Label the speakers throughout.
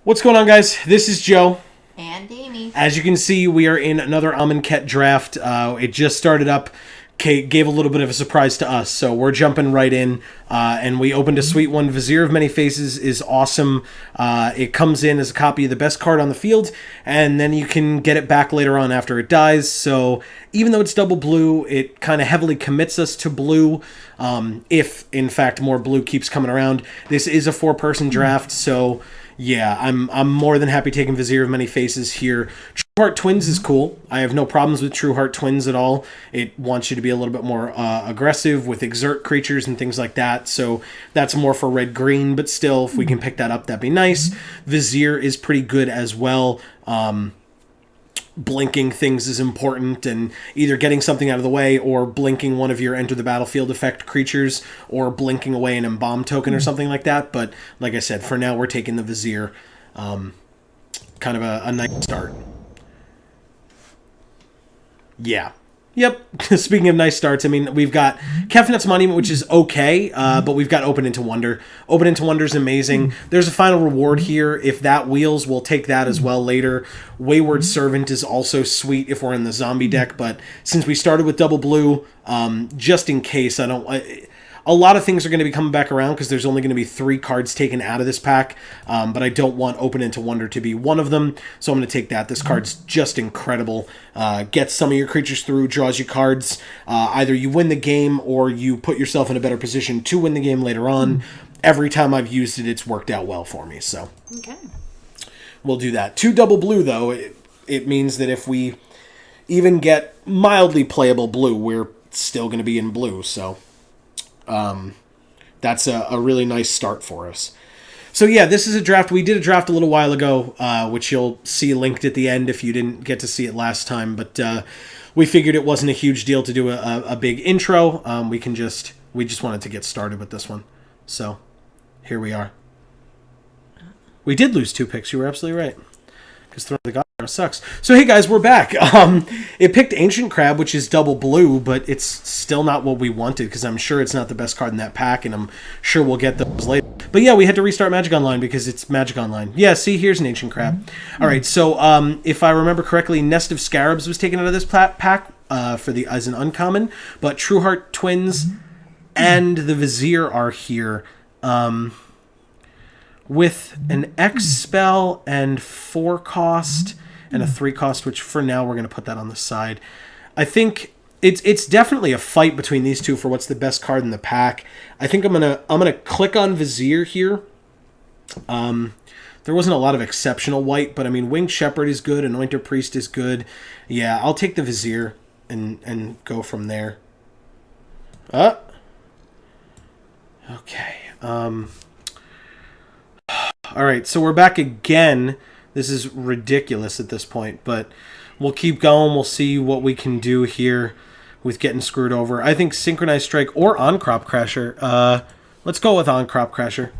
Speaker 1: What's going on, guys? This is Joe.
Speaker 2: And Amy.
Speaker 1: As you can see, we are in another Amonkhet draft. It just started up, gave a little bit of a surprise to us, so we're jumping right in. And we opened a sweet one. Vizier of Many Faces is awesome. It comes in as a copy of the best card on the field, and then you can get it back later on after it dies. So even though it's double blue, it kind of heavily commits us to blue. If, in fact, more blue keeps coming around. This is a 4-person draft, so... yeah, I'm more than happy taking Vizier of Many Faces here. True Heart Twins is cool. I have no problems with True Heart Twins at all. It wants you to be a little bit more aggressive with exert creatures and things like that. So that's more for red-green, but still, if we can pick that up, that'd be nice. Vizier is pretty good as well. Blinking things is important, and either getting something out of the way or blinking one of your enter the battlefield effect creatures or blinking away an embalm token or something like that. But like I said, for now we're taking the Vizier. Kind of a nice start. Yeah. Yep. Speaking of nice starts, I mean, we've got Kefnet's Monument, which is okay, but we've got Open into Wonder. Open into Wonder is amazing. There's a final reward here. If that wheels, we'll take that as well later. Wayward Servant is also sweet if we're in the zombie deck, but since we started with double blue, just in case, a lot of things are going to be coming back around because there's only going to be 3 cards taken out of this pack, but I don't want Open into Wonder to be one of them, so I'm going to take that. This card's just incredible. Gets some of your creatures through, draws you cards. Either you win the game or you put yourself in a better position to win the game later on. Every time I've used it, it's worked out well for me, so
Speaker 2: Okay.
Speaker 1: we'll do that. 2 double blue, though, it means that if we even get mildly playable blue, we're still going to be in blue, so... that's a really nice start for us. So yeah, this is a draft. We did a draft a little while ago, which you'll see linked at the end if you didn't get to see it last time. But we figured it wasn't a huge deal to do a big intro. We just wanted to get started with this one. So here we are. We did lose 2 picks. You were absolutely right. Because Throne of the God sucks. So hey guys, we're back. It picked Ancient Crab, which is double blue, but it's still not what we wanted because I'm sure it's not the best card in that pack, and I'm sure we'll get those later. But yeah, we had to restart Magic Online because it's Magic Online. Yeah, see, here's an Ancient Crab. All right, so if I remember correctly, Nest of Scarabs was taken out of this pack as an uncommon, but True Heart Twins and the Vizier are here. With an X spell and 4 cost and a 3 cost, which for now we're going to put that on the side. I think it's definitely a fight between these two for what's the best card in the pack. I think I'm gonna click on Vizier here. There wasn't a lot of exceptional white, but I mean Winged Shepherd is good, Anointer Priest is good. Yeah, I'll take the Vizier and go from there. Okay. All right, so we're back again. This is ridiculous at this point, but we'll keep going. We'll see what we can do here with getting screwed over. I think Synchronized Strike or On-Crop Crasher. Let's go with On-Crop Crasher.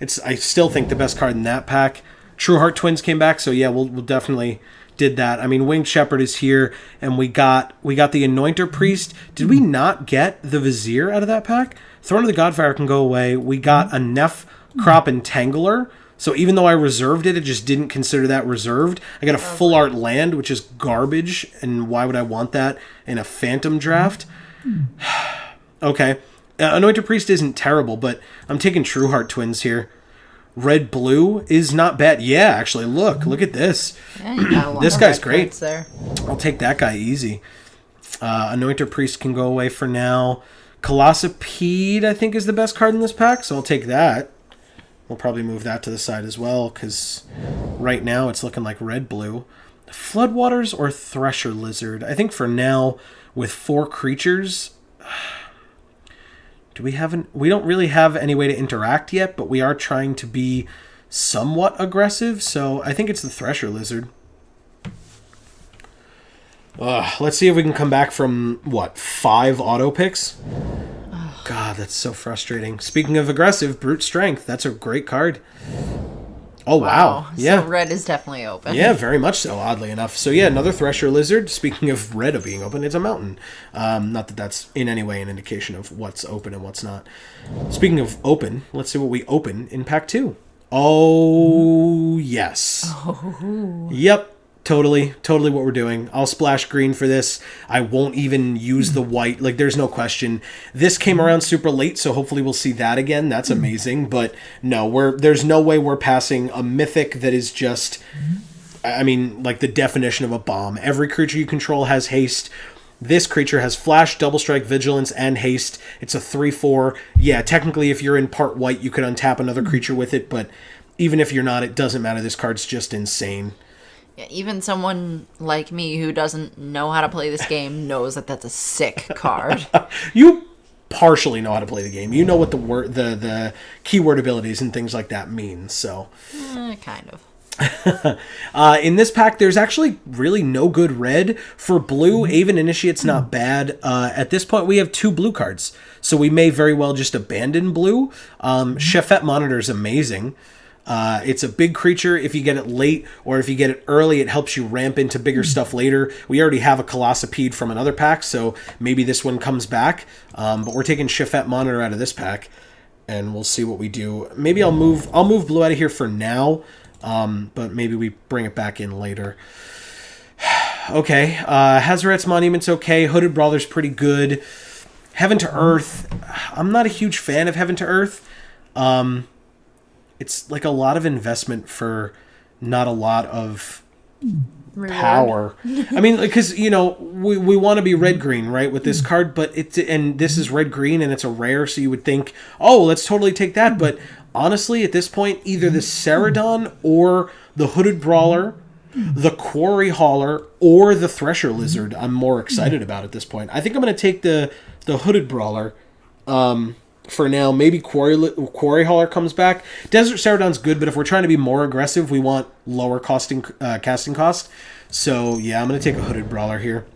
Speaker 1: I still think the best card in that pack. True Heart Twins came back, so yeah, we'll definitely did that. I mean, Winged Shepherd is here, and we got the Anointer Priest. Did we not get the Vizier out of that pack? Throne of the Godfire can go away. We got a Neff Crop Entangler. So even though I reserved it, it just didn't consider that reserved. I got a full art land, which is garbage, and why would I want that in a Phantom draft? Okay. Anointed Priest isn't terrible, but I'm taking True Heart Twins here. Red-blue is not bad. Yeah, actually, look at this.
Speaker 2: Yeah, you got a lot
Speaker 1: This
Speaker 2: of
Speaker 1: guy's
Speaker 2: red
Speaker 1: great.
Speaker 2: cards there.
Speaker 1: I'll take that guy easy. Anointer Priest can go away for now. Colossipede, I think, is the best card in this pack, so I'll take that. We'll probably move that to the side as well, because right now it's looking like red-blue. Floodwaters or Thresher Lizard? I think for now, with 4 creatures, we don't really have any way to interact yet, but we are trying to be somewhat aggressive, so I think it's the Thresher Lizard. Let's see if we can come back from, 5 auto picks? God, that's so frustrating. Speaking of aggressive, Brute Strength. That's a great card. Oh, wow. Yeah.
Speaker 2: So red is definitely open.
Speaker 1: Yeah, very much so, oddly enough. So yeah, another Thresher Lizard. Speaking of red being open, it's a mountain. Not that that's in any way an indication of what's open and what's not. Speaking of open, let's see what we open in Pack 2. Oh, yeah. Yes. Oh. Yep. Totally what we're doing. I'll splash green for this. I won't even use the white. Like, there's no question. This came around super late, so hopefully we'll see that again. That's amazing. But no, there's no way we're passing a mythic that is just, I mean, like the definition of a bomb. Every creature you control has haste. This creature has flash, double strike, vigilance, and haste. It's a 3/4. Yeah, technically if you're in part white, you could untap another creature with it, but even if you're not, it doesn't matter. This card's just insane.
Speaker 2: Yeah, even someone like me who doesn't know how to play this game knows that that's a sick card.
Speaker 1: You partially know how to play the game. You know what the keyword abilities and things like that mean. So,
Speaker 2: Kind of.
Speaker 1: In this pack, there's actually really no good red. For blue, Aven Initiate's not bad. At this point, we have 2 blue cards, so we may very well just abandon blue. Shefet Monitor's amazing. It's a big creature. If you get it late or if you get it early, it helps you ramp into bigger stuff later. We already have a Colossopede from another pack, so maybe this one comes back. But we're taking Shefet Monitor out of this pack, and we'll see what we do. Maybe I'll move blue out of here for now, but maybe we bring it back in later. Okay, Hazaret's Monument's okay. Hooded Brawler's pretty good. Heaven to Earth, I'm not a huge fan of Heaven to Earth. It's like a lot of investment for not a lot of power. I mean, because, you know, we want to be red-green, right, with this card, but and this is red-green and it's a rare, so you would think, oh, let's totally take that. But honestly, at this point, either the Ceradon or the Hooded Brawler, the Quarry Hauler, or the Thresher Lizard, I'm more excited about at this point. I think I'm going to take the Hooded Brawler. For now, maybe Quarry Hauler comes back. Desert Ceradon's good, but if we're trying to be more aggressive, we want lower casting cost. So, yeah, I'm going to take a Hooded Brawler here.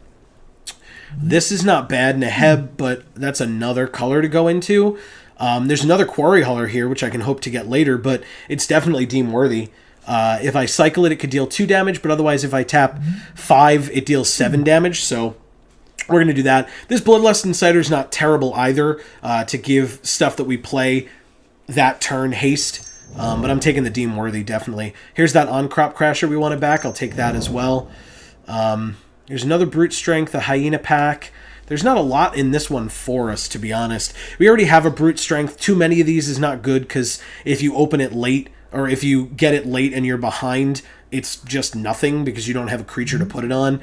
Speaker 1: This is not bad, Neheb, but that's another color to go into. There's another Quarry Hauler here, which I can hope to get later, but it's definitely deem worthy. If I cycle it, it could deal 2 damage, but otherwise if I tap 5, it deals 7 damage, so we're going to do that. This Bloodlust Insider is not terrible either to give stuff that we play that turn haste, but I'm taking the Deem Worthy, definitely. Here's that On-Crop Crasher we wanted back. I'll take that as well. There's another Brute Strength, a Hyena pack. There's not a lot in this one for us, to be honest. We already have a Brute Strength. Too many of these is not good, because if you open it late, or if you get it late and you're behind, it's just nothing, because you don't have a creature to put it on.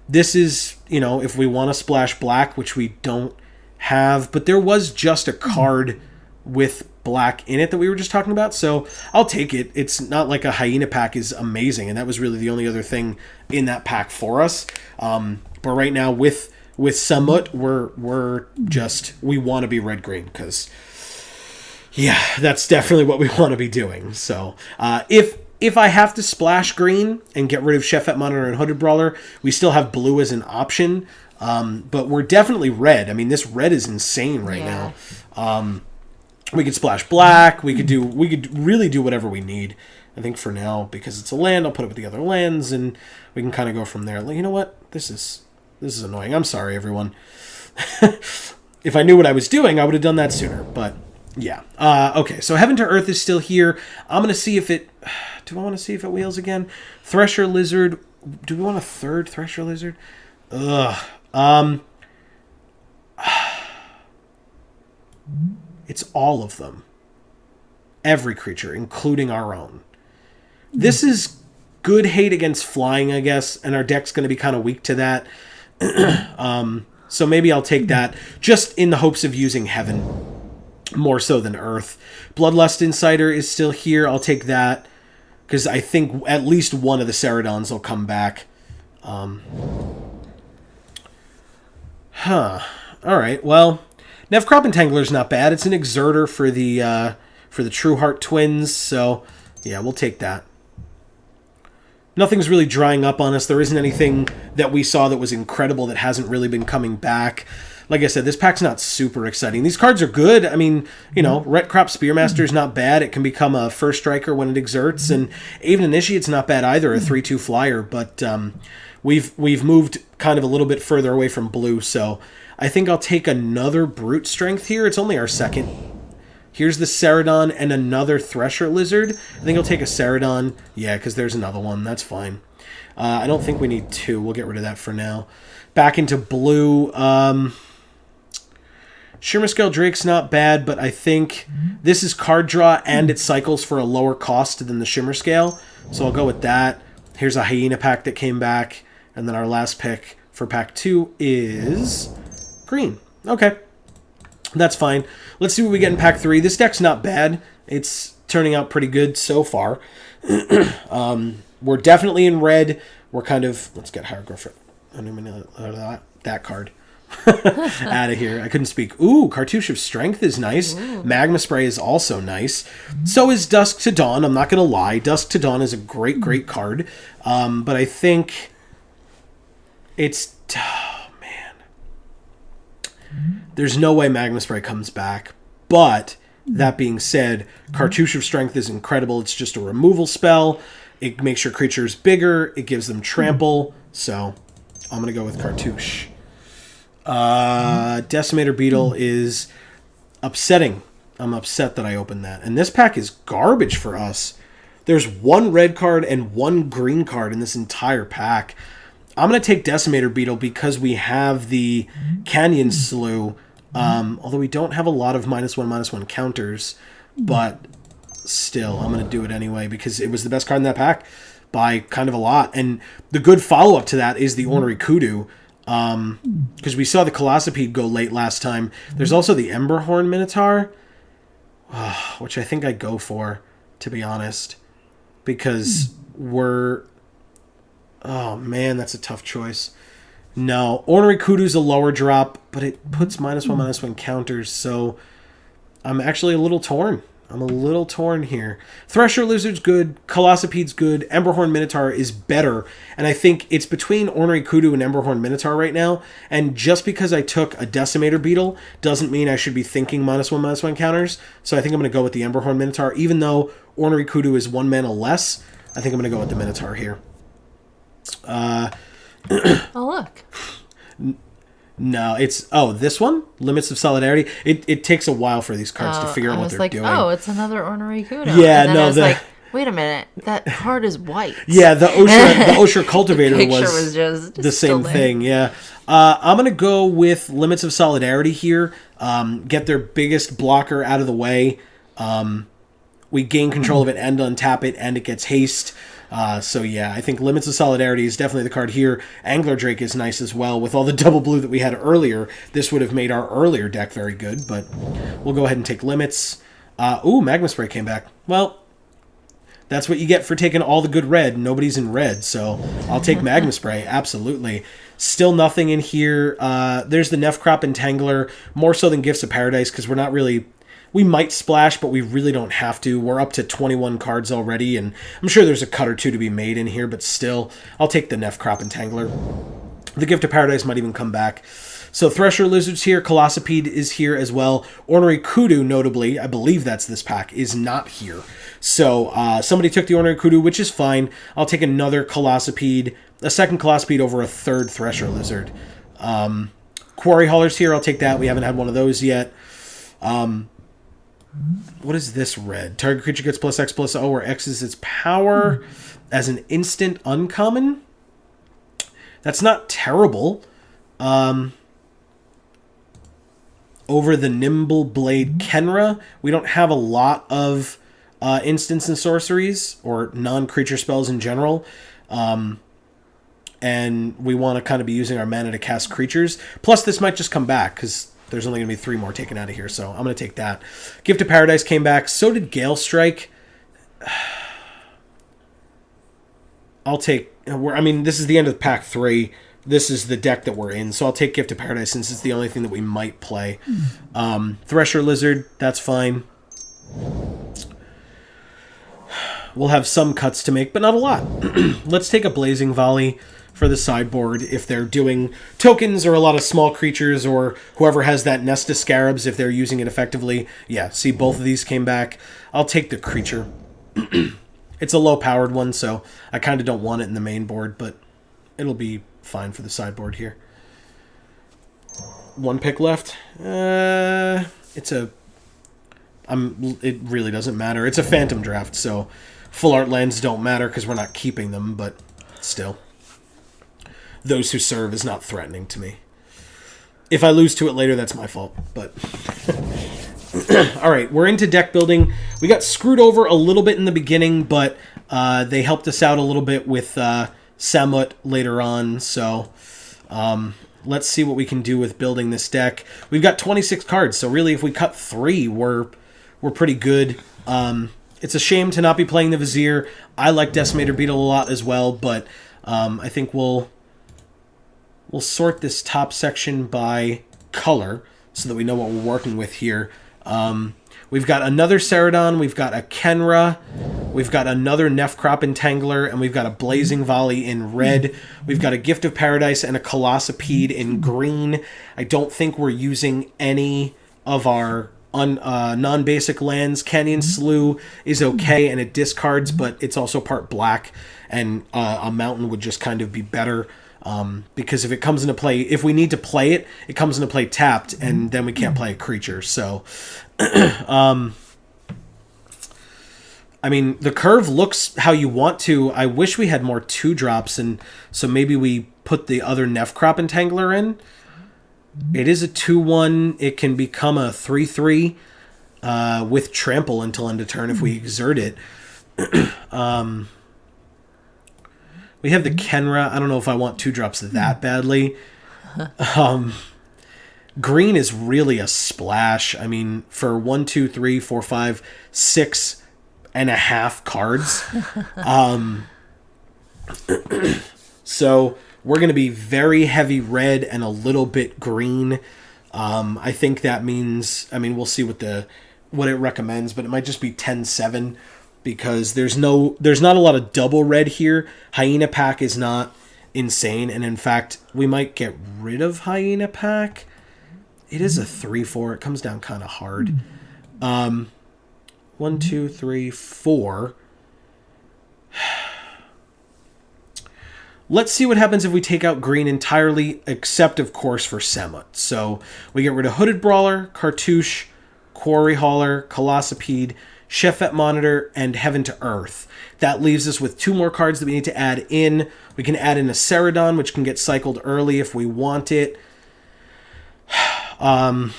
Speaker 1: This is, you know, if we want to splash black, which we don't have, but there was just a card with black in it that we were just talking about, so I'll take it. It's not like a Hyena pack is amazing, and that was really the only other thing in that pack for us. But right now with Samut, we want to be red-green, because, yeah, that's definitely what we want to be doing. So, if I have to splash green and get rid of Shefet Monitor and Hooded Brawler, we still have blue as an option. But we're definitely red. I mean, this red is insane right now. We could splash black. We could really do whatever we need. I think for now, because it's a land, I'll put it with the other lands, and we can kind of go from there. You know what? This is annoying. I'm sorry, everyone. If I knew what I was doing, I would have done that sooner. But yeah. Okay, so Heaven to Earth is still here. I'm going to see if it... Do I want to see if it wheels again? Thresher Lizard. Do we want a third Thresher Lizard? Ugh. It's all of them. Every creature, including our own. This is good hate against flying, I guess, and our deck's going to be kind of weak to that. So maybe I'll take that, just in the hopes of using Heaven more so than Earth. Bloodlust Insider is still here. I'll take that, because I think at least one of the Ceradons will come back. Alright, well, Nevcrop Entangler's not bad. It's an Exerter for the True Heart Twins, so yeah, we'll take that. Nothing's really drying up on us. There isn't anything that we saw that was incredible that hasn't really been coming back. Like I said, this pack's not super exciting. These cards are good. I mean, you know, Retcrop Spearmaster's not bad. It can become a first striker when it exerts, and Aven Initiate's not bad either, a 3/2 flyer, but we've moved kind of a little bit further away from blue, so I think I'll take another Brute Strength here. It's only our second. Here's the Ceradon and another Thresher Lizard. I think I'll take a Ceradon. Yeah, because there's another one. That's fine. I don't think we need two. We'll get rid of that for now. Back into blue. Shimmer Scale Drake's not bad, but I think this is card draw and it cycles for a lower cost than the Shimmer Scale. So I'll go with that. Here's a Hyena pack that came back. And then our last pick for pack 2 is green. Okay. That's fine. Let's see what we get in pack 3. This deck's not bad. It's turning out pretty good so far. We're definitely in red. We're kind of... Let's get Hieroglyphic. That card. Out of here. I couldn't speak. Ooh, Cartouche of Strength is nice. Ooh. Magma Spray is also nice. So is Dusk to Dawn. I'm not going to lie. Dusk to Dawn is a great, great card. But I think it's... Oh, man. There's no way Magma Spray comes back. But that being said, Cartouche of Strength is incredible. It's just a removal spell. It makes your creatures bigger. It gives them trample. So I'm going to go with Cartouche. Decimator Beetle is upsetting. I'm upset that I opened that. And this pack is garbage for us. There's one red card and one green card in this entire pack. I'm going to take Decimator Beetle because we have the Canyon Slew. Although we don't have a lot of -1/-1 counters. But still, I'm going to do it anyway because it was the best card in that pack by kind of a lot. And the good follow-up to that is the Ornery Kudu. Because we saw the Colossopede go late last time. There's also the Emberhorn Minotaur, which I think I'd go for, to be honest. Because we're... Oh, man, that's a tough choice. No, Ornery Kudu's a lower drop, but it puts -1/-1 counters, so I'm actually a little torn. I'm a little torn here. Thresher Lizard's good. Colossopede's good. Emberhorn Minotaur is better. And I think it's between Ornery Kudu and Emberhorn Minotaur right now. And just because I took a Decimator Beetle doesn't mean I should be thinking -1/-1 counters. So I think I'm going to go with the Emberhorn Minotaur. Even though Ornery Kudu is 1 mana less, I think I'm going to go with the Minotaur here.
Speaker 2: Oh, look.
Speaker 1: No, it's... Oh, this one? Limits of Solidarity? It takes a while for these cards to figure out what they're doing.
Speaker 2: Oh, it's another Ornery Kudu.
Speaker 1: Yeah,
Speaker 2: and then
Speaker 1: no,
Speaker 2: I was like, wait a minute, that card is white.
Speaker 1: Yeah, the Osher Cultivator
Speaker 2: was just
Speaker 1: the same thing, yeah. I'm going to go with Limits of Solidarity here. Get their biggest blocker out of the way. We gain control of it and untap it, and it gets haste. So yeah, I think Limits of Solidarity is definitely the card here. Angler Drake is nice as well. With all the double blue that we had earlier, this would have made our earlier deck very good, but we'll go ahead and take Limits. Ooh, Magma Spray came back. Well, that's what you get for taking all the good red. Nobody's in red, so I'll take Magma Spray, absolutely. Still nothing in here. There's the Nefcrop Entangler, more so than Gifts of Paradise, because we're not really... We might splash, but we really don't have to. We're up to 21 cards already, and I'm sure there's a cut or two to be made in here, but still, I'll take the Nefcrop Entangler. The Gift of Paradise might even come back. So Thresher Lizard's here, Colossopede is here as well. Ornery Kudu, notably, I believe that's this pack, is not here. So somebody took the Ornery Kudu, which is fine. I'll take another Colossopede, a second Colossopede over a third Thresher Lizard. Quarry Hauler's here, I'll take that. We haven't had one of those yet. What is this red? Target creature gets +X/+O, where X is its power as an instant uncommon. That's not terrible. Over the Nimble Blade Kenra, we don't have a lot of instants and sorceries, or non-creature spells in general. And we want to kind of be using our mana to cast creatures. Plus, this might just come back, because there's only going to be 3 more taken out of here, so I'm going to take that. Gift of Paradise came back. So did Gale Strike. I'll take... I mean, this is the end of pack 3. This is the deck that we're in, so I'll take Gift of Paradise since it's the only thing that we might play. Thresher Lizard, that's fine. We'll have some cuts to make, but not a lot. Let's take a Blazing Volley for the sideboard if they're doing tokens or a lot of small creatures, or whoever has that Nest of Scarabs if they're using it effectively. Yeah, see, both of these came back. I'll take the creature. It's a low-powered one, so I kind of don't want it in the main board, but it'll be fine for the sideboard here. 1 pick left. I'm It really doesn't matter. It's a phantom draft, so full art lands don't matter because we're not keeping them, but still. Those who serve is not threatening to me. If I lose to it later, that's my fault, but... All right, we're into deck building. We got screwed over a little bit in the beginning, but they helped us out a little bit with Samut later on, so let's see what we can do with building this deck. We've got 26 cards, so really if we cut 3, we're pretty good. It's a shame to not be playing the Vizier. I like Decimator Beetle a lot as well, but I think we'll sort this top section by color so that we know what we're working with here. We've got another Ceradon, we've got a Kenra, we've got another Nefcrop Entangler, and we've got a Blazing Volley in red. We've got a Gift of Paradise and a Colossipede in green. I don't think we're using any of our non-basic lands. Canyon Slough is okay, and it discards, but it's also part black, and a mountain would just kind of be better. Because if it comes into play, if we need to play it, it comes into play tapped, and then we can't play a creature. So, I mean, the curve looks how you want to. I wish we had more 2-drops, and so maybe we put the other Nefcrop Entangler in. It is a 2/1. It can become a 3/3 with trample until end of turn if we exert it. We have the Kenra. I don't know if I want 2-drops that badly. Green is really a splash. I mean, for 1, 2, 3, 4, 5, 6.5 cards. So we're going to be very heavy red and a little bit green. I think that means, I mean, we'll see what it recommends, but it might just be 10-7. Because there's not a lot of double red here. Hyena Pack is not insane, and in fact, we might get rid of Hyena Pack. It is a 3/4. It comes down kind of hard. 1, 2, 3, 4. Let's see what happens if we take out green entirely, except of course for Samut. So we get rid of Hooded Brawler, Cartouche, Quarry Hauler, Colossipede, Shefet Monitor, and Heaven to Earth. That leaves us with 2 more cards that we need to add in. We can add in a Ceradon, which can get cycled early if we want it. And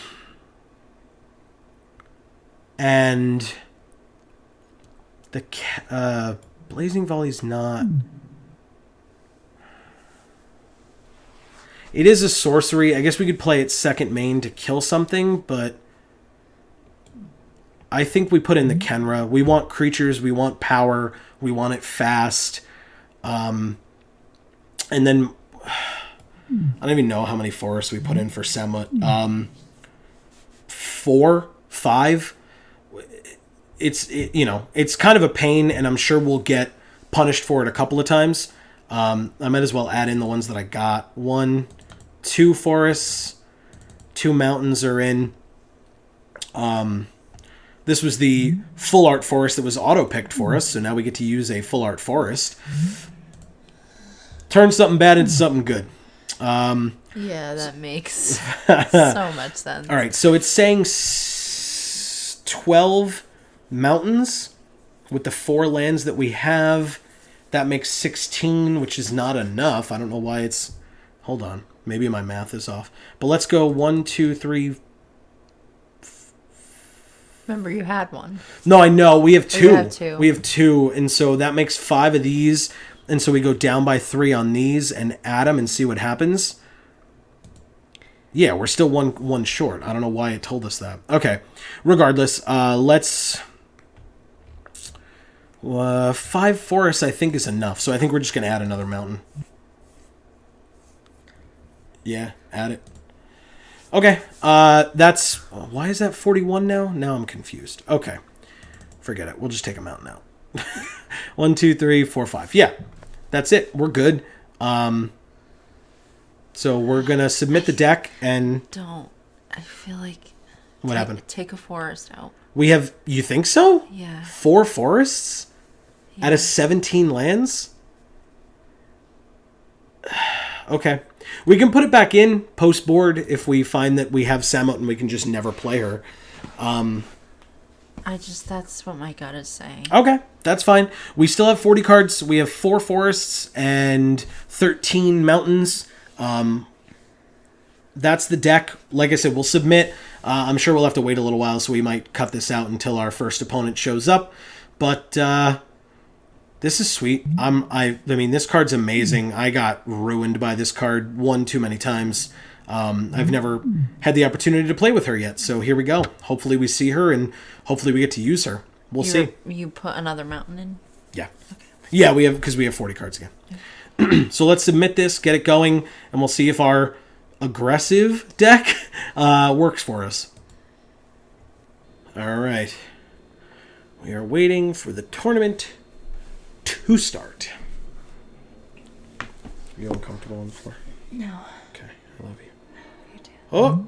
Speaker 1: the Blazing Volley's not... It is a sorcery. I guess we could play its second main to kill something, but... I think we put in the Kenra. We want creatures, we want power, we want it fast. And then I don't even know how many forests we put in for Samut. 4, 5. It's kind of a pain, and I'm sure we'll get punished for it a couple of times. I might as well add in the ones that I got. 1, 2 forests, 2 mountains are in. This was the full art forest that was auto-picked for us, so now we get to use a full art forest. Turn something bad into something good.
Speaker 2: Yeah, that makes so much sense.
Speaker 1: All right, so it's saying 12 mountains with the 4 lands that we have. That makes 16, which is not enough. I don't know why it's... Hold on. Maybe my math is off. But let's go 1, 2, 3...
Speaker 2: Remember, you had one.
Speaker 1: No, I know. We have 2.
Speaker 2: You have 2.
Speaker 1: We have 2, and so that makes 5 of these. And so we go down by 3 on these and add them and see what happens. Yeah, we're still one short. I don't know why it told us that. Okay. Regardless, let's... 5 forests, I think, is enough. So I think we're just going to add another mountain. Yeah, add it. Okay, that's... Why is that 41 now? Now I'm confused. Okay, forget it. We'll just take a mountain out. 1, 2, 3, 4, 5. Yeah, that's it. We're good. So we're going to submit the deck and...
Speaker 2: I feel like...
Speaker 1: What happened?
Speaker 2: Take a forest out.
Speaker 1: We have... You think so?
Speaker 2: Yeah.
Speaker 1: 4 forests? Yeah. Out of 17 lands? Okay. We can put it back in post-board if we find that we have Samut and we can just never play her.
Speaker 2: That's what my gut is saying.
Speaker 1: Okay, that's fine. We still have 40 cards. We have 4 forests and 13 mountains. That's the deck. Like I said, we'll submit. I'm sure we'll have to wait a little while, so we might cut this out until our first opponent shows up. But this is sweet. I mean, this card's amazing. I got ruined by this card one too many times. I've never had the opportunity to play with her yet, so here we go. Hopefully we see her, and hopefully we get to use her. We'll see.
Speaker 2: You put another mountain in?
Speaker 1: Yeah. Okay. Yeah, we have, because we have 40 cards again. Okay. So let's submit this, get it going, and we'll see if our aggressive deck works for us. All right. We are waiting for the tournament to start. Are you uncomfortable on the floor?
Speaker 2: No.
Speaker 1: Okay, I love you.
Speaker 2: You
Speaker 1: too. Oh!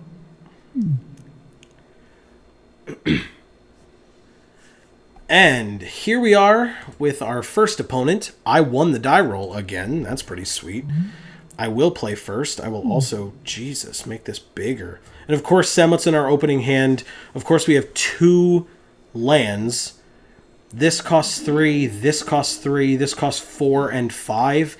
Speaker 1: And here we are with our first opponent. I won the die roll again. That's pretty sweet. I will play first. I will also, Jesus, make this bigger. And of course, Semlet's in our opening hand. Of course, we have 2 lands. This costs 3, this costs 3, this costs 4 and 5.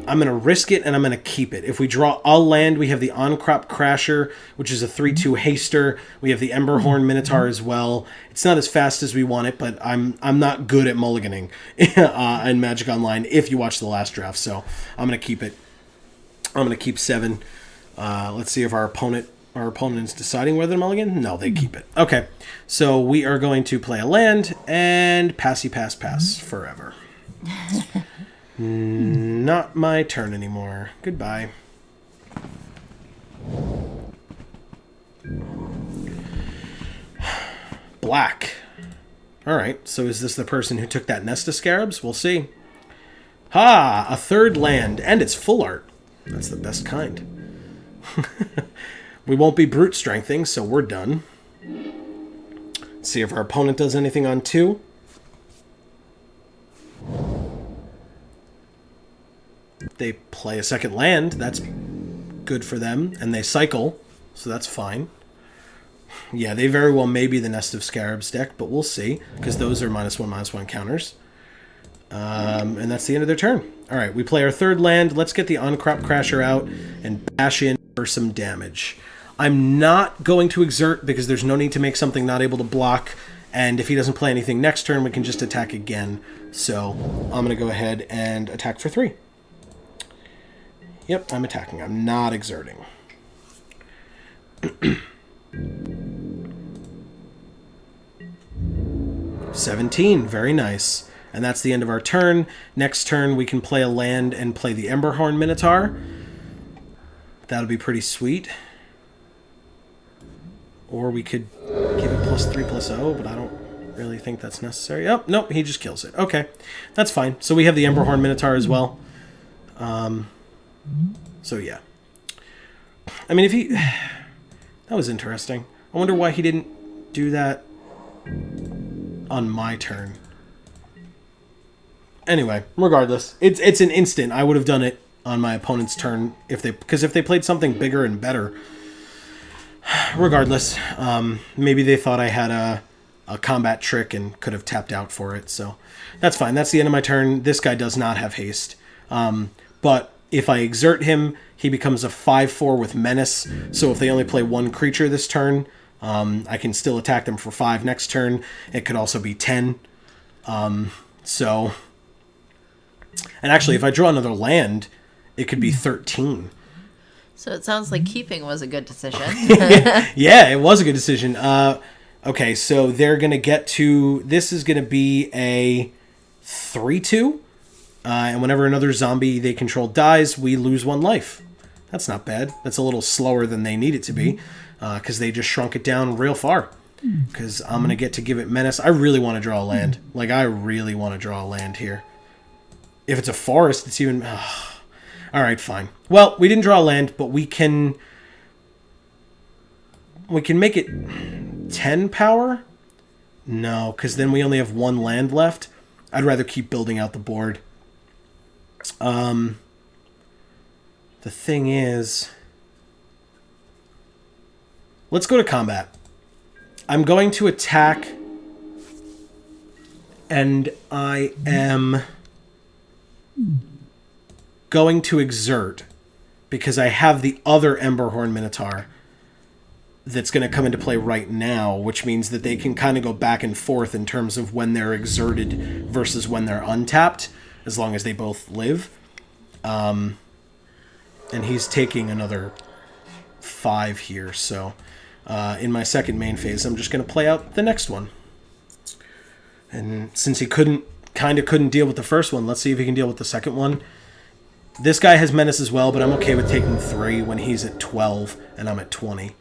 Speaker 1: I'm going to risk it, and I'm going to keep it. If we draw a land, we have the On-Crop Crasher, which is a 3/2 haster. We have the Emberhorn Minotaur as well. It's not as fast as we want it, but I'm not good at mulliganing in Magic Online if you watch the last draft, so I'm going to keep it. I'm going to keep 7. Let's see if our opponent is deciding whether to mulligan. No, they keep it. Okay, so we are going to play a land and passy pass forever. Not my turn anymore. Goodbye. Black. All right, so is this the person who took that Nest of Scarabs? We'll see. Ha! A 3rd land, and it's full art. That's the best kind. We won't be brute strengthing, so we're done. Let's see if our opponent does anything on 2. They play a 2nd land. That's good for them. And they cycle, so that's fine. Yeah, they very well may be the Nest of Scarabs deck, but we'll see, because those are -1/-1 counters. And that's the end of their turn. All right, we play our 3rd land. Let's get the On-Crop Crasher out and bash in for some damage. I'm not going to exert because there's no need to make something not able to block. And if he doesn't play anything next turn, we can just attack again. So I'm going to go ahead and attack for 3. Yep, I'm attacking. I'm not exerting. 17, very nice. And that's the end of our turn. Next turn, we can play a land and play the Emberhorn Minotaur. That'll be pretty sweet. Or we could give it +3/+0, but I don't really think that's necessary. Oh, nope, he just kills it. Okay, that's fine. So we have the Emberhorn Minotaur as well. So yeah. I mean, if he... That was interesting. I wonder why he didn't do that on my turn. Anyway, regardless, it's an instant. I would have done it on my opponent's turn if they played something bigger and better. Regardless, maybe they thought I had a combat trick and could have tapped out for it, so that's fine. That's the end of my turn. This guy does not have haste, but if I exert him, he becomes a 5/4 with menace. So if they only play 1 creature this turn, I can still attack them for 5 next turn. It could also be 10. So, and actually, if I draw another land, it could be 13.
Speaker 2: So it sounds like keeping was a good decision.
Speaker 1: Yeah, it was a good decision. Okay, so they're going to get to... This is going to be a 3/2. And whenever another zombie they control dies, we lose 1 life. That's not bad. That's a little slower than they need it to be. Because they just shrunk it down real far. Because I'm going to get to give it menace. I really want to draw a land. Like, I really want to draw a land here. If it's a forest, it's even... All right, fine. Well, we didn't draw a land, but we can make it 10 power? No, because then we only have 1 land left. I'd rather keep building out the board. The thing is... Let's go to combat. I'm going to attack And I am going to exert because I have the other Emberhorn Minotaur that's going to come into play right now, which means that they can kind of go back and forth in terms of when they're exerted versus when they're untapped, as long as they both live. And he's taking another 5 here, so in my second main phase, I'm just going to play out the next one. And since he couldn't deal with the first one, let's see if he can deal with the second one. This guy has Menace as well, but I'm okay with taking 3 when he's at 12 and I'm at 20.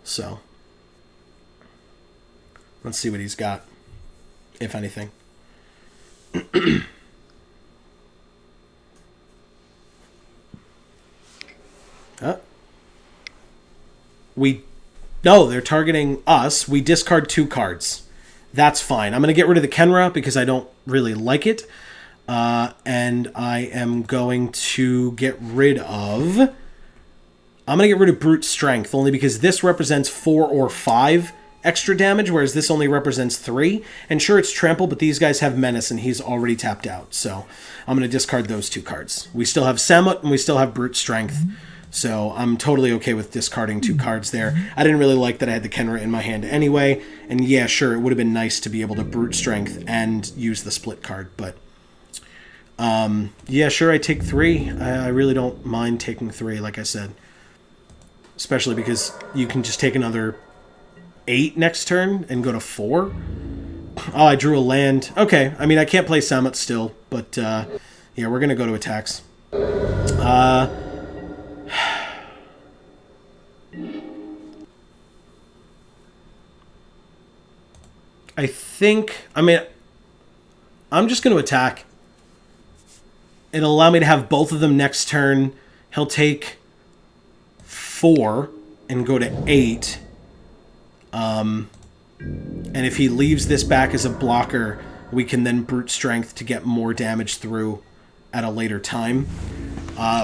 Speaker 1: So, let's see what he's got, if anything. No, they're targeting us. We discard 2 cards. That's fine. I'm going to get rid of the Kenra because I don't really like it. And I am going to get rid of... I'm going to get rid of Brute Strength, only because this represents 4 or 5 extra damage, whereas this only represents 3. And sure, it's Trample, but these guys have Menace, and he's already tapped out. So I'm going to discard those 2 cards. We still have Samut, and we still have Brute Strength. So I'm totally okay with discarding 2 cards there. I didn't really like that I had the Kenra in my hand anyway. And yeah, sure, it would have been nice to be able to Brute Strength and use the split card, but... yeah, sure, I take 3. I really don't mind taking 3, like I said. Especially because you can just take another 8 next turn and go to 4. Oh, I drew a land. Okay, I mean, I can't play Samut still, but, yeah, we're going to go to attacks. I think, I mean, I'm just going to attack. It'll allow me to have both of them next turn. He'll take 4 and go to 8. And if he leaves this back as a blocker, we can then Brute Strength to get more damage through at a later time.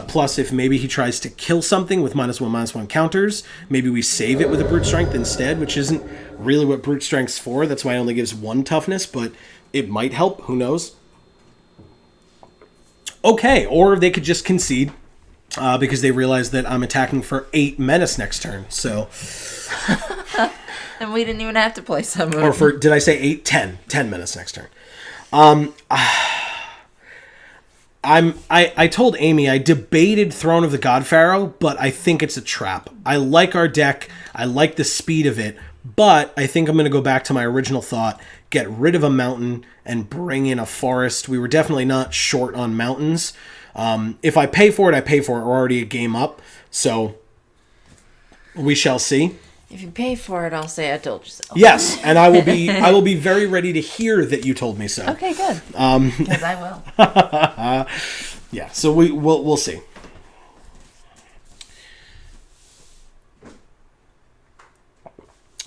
Speaker 1: Plus, if maybe he tries to kill something with -1/-1 counters, maybe we save it with a Brute Strength instead, which isn't really what Brute Strength's for. That's why it only gives 1 toughness, but it might help. Who knows? Okay, or they could just concede because they realize that I'm attacking for 8 Menace next turn. So,
Speaker 2: and we didn't even have to play some.
Speaker 1: Or for, did I say 8? 10 Menace next turn. I told Amy I debated Throne of the God Pharaoh, but I think it's a trap. I like our deck. I like the speed of it, but I think I'm going to go back to my original thought, get rid of a mountain and bring in a forest. We were definitely not short on mountains. If I pay for it, I pay for it. We're already a game up, so we shall see.
Speaker 2: If you pay for it, I'll say I told you so.
Speaker 1: Yes, and I will be very ready to hear that you told me so.
Speaker 2: Okay, good. Because I will.
Speaker 1: Yeah, so we'll see.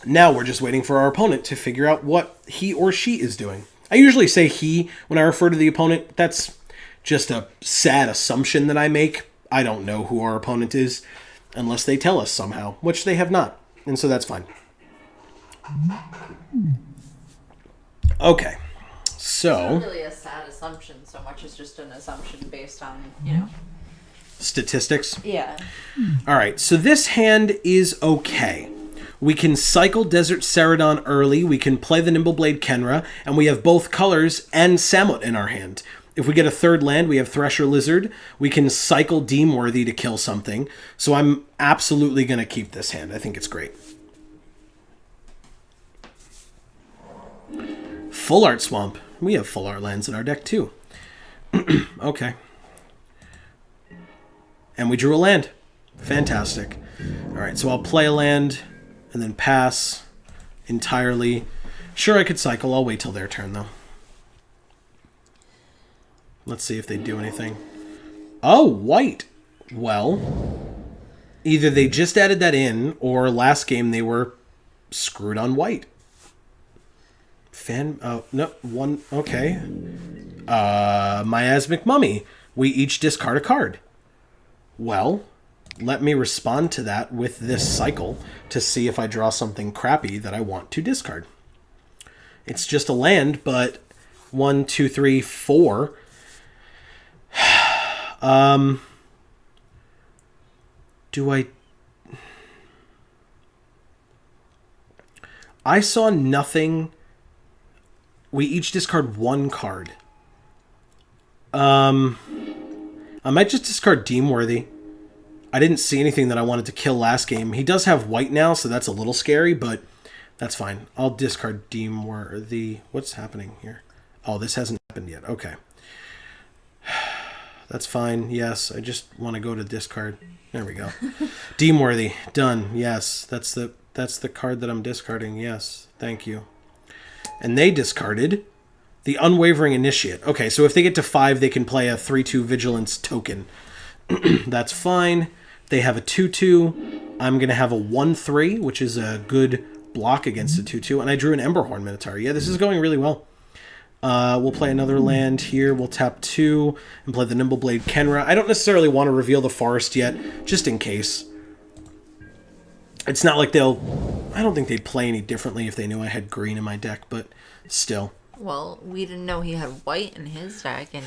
Speaker 1: Now we're just waiting for our opponent to figure out what he or she is doing. I usually say he when I refer to the opponent. That's just a sad assumption that I make. I don't know who our opponent is unless they tell us somehow, which they have not. And so that's fine. Okay. So...
Speaker 2: It's not really a sad assumption so much as just an assumption based on,
Speaker 1: statistics?
Speaker 2: Yeah.
Speaker 1: Alright, so this hand is okay. We can cycle Desert Celadon early, we can play the Nimbleblade Kenra, and we have both colors and Samut in our hand. If we get a third land, we have Thresher Lizard. We can cycle Deemworthy to kill something. So I'm absolutely going to keep this hand. I think it's great. Full Art Swamp. We have Full Art lands in our deck too. Okay. And we drew a land. Fantastic. Alright, so I'll play a land and then pass entirely. Sure, I could cycle. I'll wait till their turn though. Let's see if they do anything. Oh, white. Well, either they just added that in, or last game they were screwed on white. Oh, no, one, okay. Miasmic Mummy. We each discard a card. Well, let me respond to that with this cycle to see if I draw something crappy that I want to discard. It's just a land, but 1, 2, 3, 4. Do I saw nothing. We each discard 1 card. I might just discard Deemworthy. I didn't see anything that I wanted to kill last game. He does have white now, so that's a little scary, but that's fine. I'll discard Deemworthy. What's happening here? Oh, this hasn't happened yet. Okay. That's fine. Yes, I just want to go to discard. There we go. Deemworthy. Done. Yes, that's the card that I'm discarding. Yes, thank you. And they discarded the Unwavering Initiate. Okay, so if they get to 5, they can play a 3/2 Vigilance token. That's fine. They have a 2/2. I'm going to have a 1/3, which is a good block against a 2/2. And I drew an Emberhorn Minotaur. Yeah, this is going really well. We'll play another land here. We'll tap 2 and play the Nimbleblade Kenra. I don't necessarily want to reveal the forest yet, just in case. It's not like I don't think they'd play any differently if they knew I had green in my deck, but still.
Speaker 2: Well, we didn't know he had white in his deck, and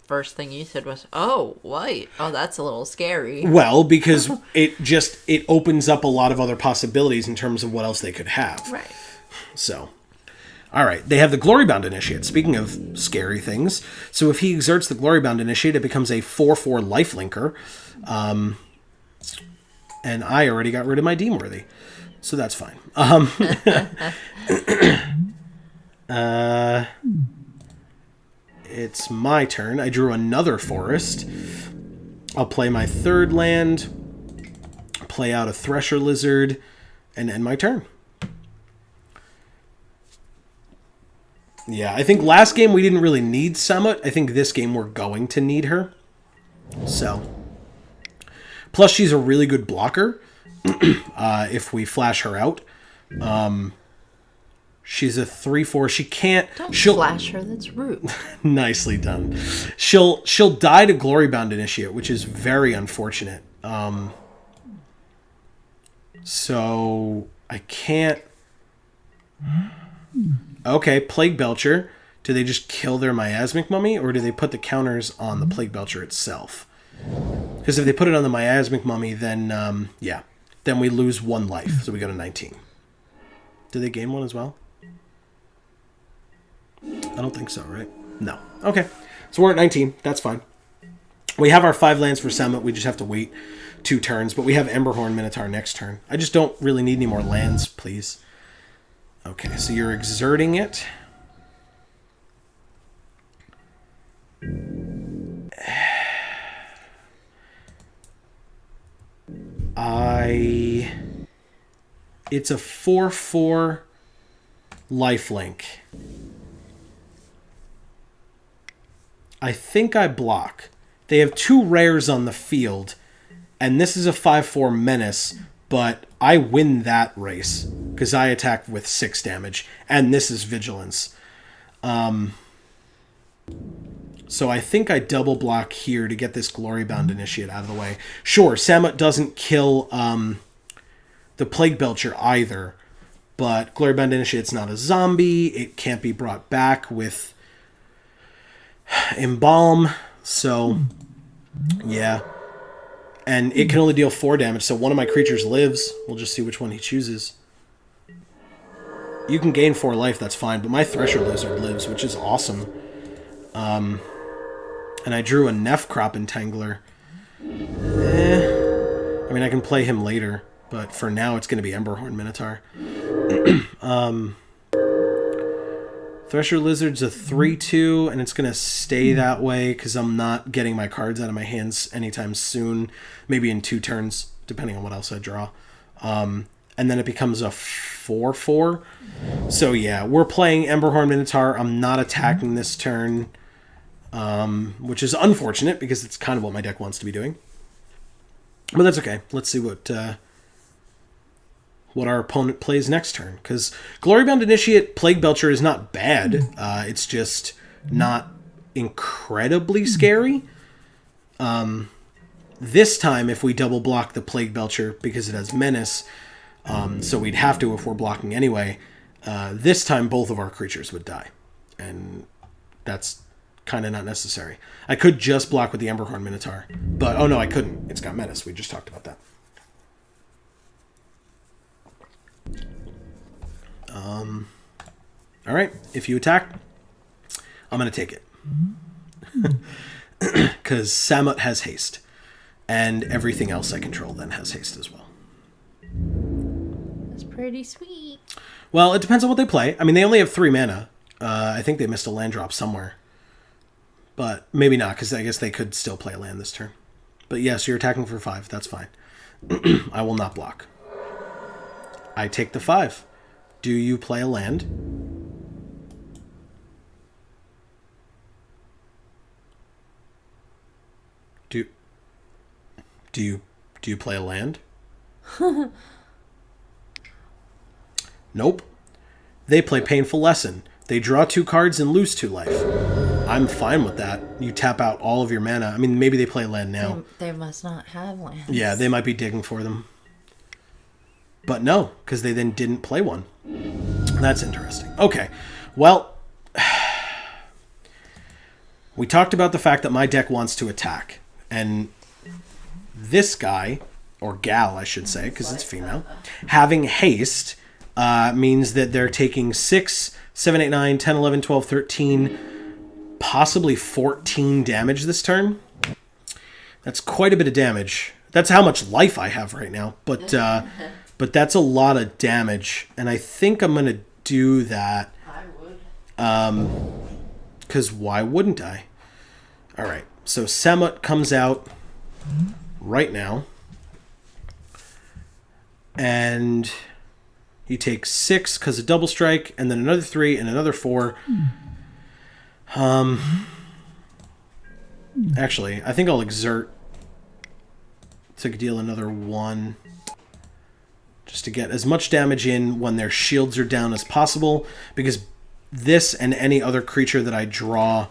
Speaker 2: first thing you said was, "Oh, white. Oh, that's a little scary."
Speaker 1: Well, because it opens up a lot of other possibilities in terms of what else they could have.
Speaker 2: Right.
Speaker 1: So, all right. They have the Glorybound Initiate. Speaking of scary things, so if he exerts the Glorybound Initiate, it becomes a 4/4 lifelinker. And I already got rid of my Deemworthy, so that's fine. It's my turn. I drew another forest. I'll play my 3rd land, play out a Thresher Lizard, and end my turn. Yeah, I think last game we didn't really need Summit. I think this game we're going to need her. So, plus she's a really good blocker if we flash her out. She's a 3/4. She can't.
Speaker 2: She'll flash her. That's rude.
Speaker 1: Nicely done. She'll die to Glorybound Initiate, which is very unfortunate. So I can't. Okay, Plague Belcher. Do they just kill their Miasmic Mummy, or do they put the counters on the Plague Belcher itself? Because if they put it on the Miasmic Mummy, then then we lose 1 life, so we go to 19. Do they gain 1 as well? I don't think so, right? No. Okay. So we're at 19. That's fine. We have our 5 lands for Summit. We just have to wait 2 turns. But we have Emberhorn Minotaur next turn. I just don't really need any more lands, please. Okay, so you're exerting it. It's a 4/4 lifelink. I think I block. They have 2 rares on the field, and this is a 5/4 menace, but I win that race because I attack with 6 damage, and this is vigilance. So I think I double block here to get this Glorybound Initiate out of the way. Sure, Samut doesn't kill the Plague Belcher either, but Glorybound Initiate's not a zombie. It can't be brought back with Embalm, so yeah. And it can only deal 4 damage, so one of my creatures lives. We'll just see which one he chooses. You can gain 4 life, that's fine, but my Thresher Lizard lives, which is awesome. And I drew a Nephcrop Entangler. I mean, I can play him later, but for now it's going to be Emberhorn Minotaur. Thresher Lizard's a 3/2, and it's going to stay that way because I'm not getting my cards out of my hands anytime soon. Maybe in 2 turns, depending on what else I draw. And then it becomes a 4/4. So yeah, we're playing Emberhorn Minotaur. I'm not attacking this turn, which is unfortunate because it's kind of what my deck wants to be doing. But that's okay. Let's see what our opponent plays next turn. Because Glorybound Initiate Plague Belcher is not bad. It's just not incredibly scary. This time, if we double block the Plague Belcher because it has Menace, so we'd have to if we're blocking anyway, this time both of our creatures would die. And That's kind of not necessary. I could just block with the Emberhorn Minotaur. But, oh no, I couldn't. It's got Menace. We just talked about that. All right. If you attack, I'm going to take it. Because Samut has haste. And everything else I control then has haste as well.
Speaker 2: That's pretty sweet.
Speaker 1: Well, it depends on what they play. I mean, they only have 3 mana. I think they missed a land drop somewhere. But maybe not, because I guess they could still play a land this turn. But yes, you're attacking for 5. That's fine. I will not block. I take the 5. Do you play a land? Do you play a land? Nope. They play Painful Lesson. They draw 2 cards and lose 2 life. I'm fine with that. You tap out all of your mana. I mean, maybe they play land now.
Speaker 2: They must not have lands.
Speaker 1: Yeah, they might be digging for them. But no, because they then didn't play one. That's interesting. Okay, well, we talked about the fact that my deck wants to attack. And this guy, or gal, I should say, because it's female, having haste means that they're taking 6, 7, 8, 9, 10, 11, 12, 13, possibly 14 damage this turn. That's quite a bit of damage. That's how much life I have right now. But that's a lot of damage. And I think I'm going to do that.
Speaker 2: I would.
Speaker 1: Because why wouldn't I? All right. So Samut comes out right now. And he takes 6 because of double strike, and then another 3 and another 4. Actually, I think I'll exert to deal another 1. Just to get as much damage in when their shields are down as possible, because this and any other creature that I draw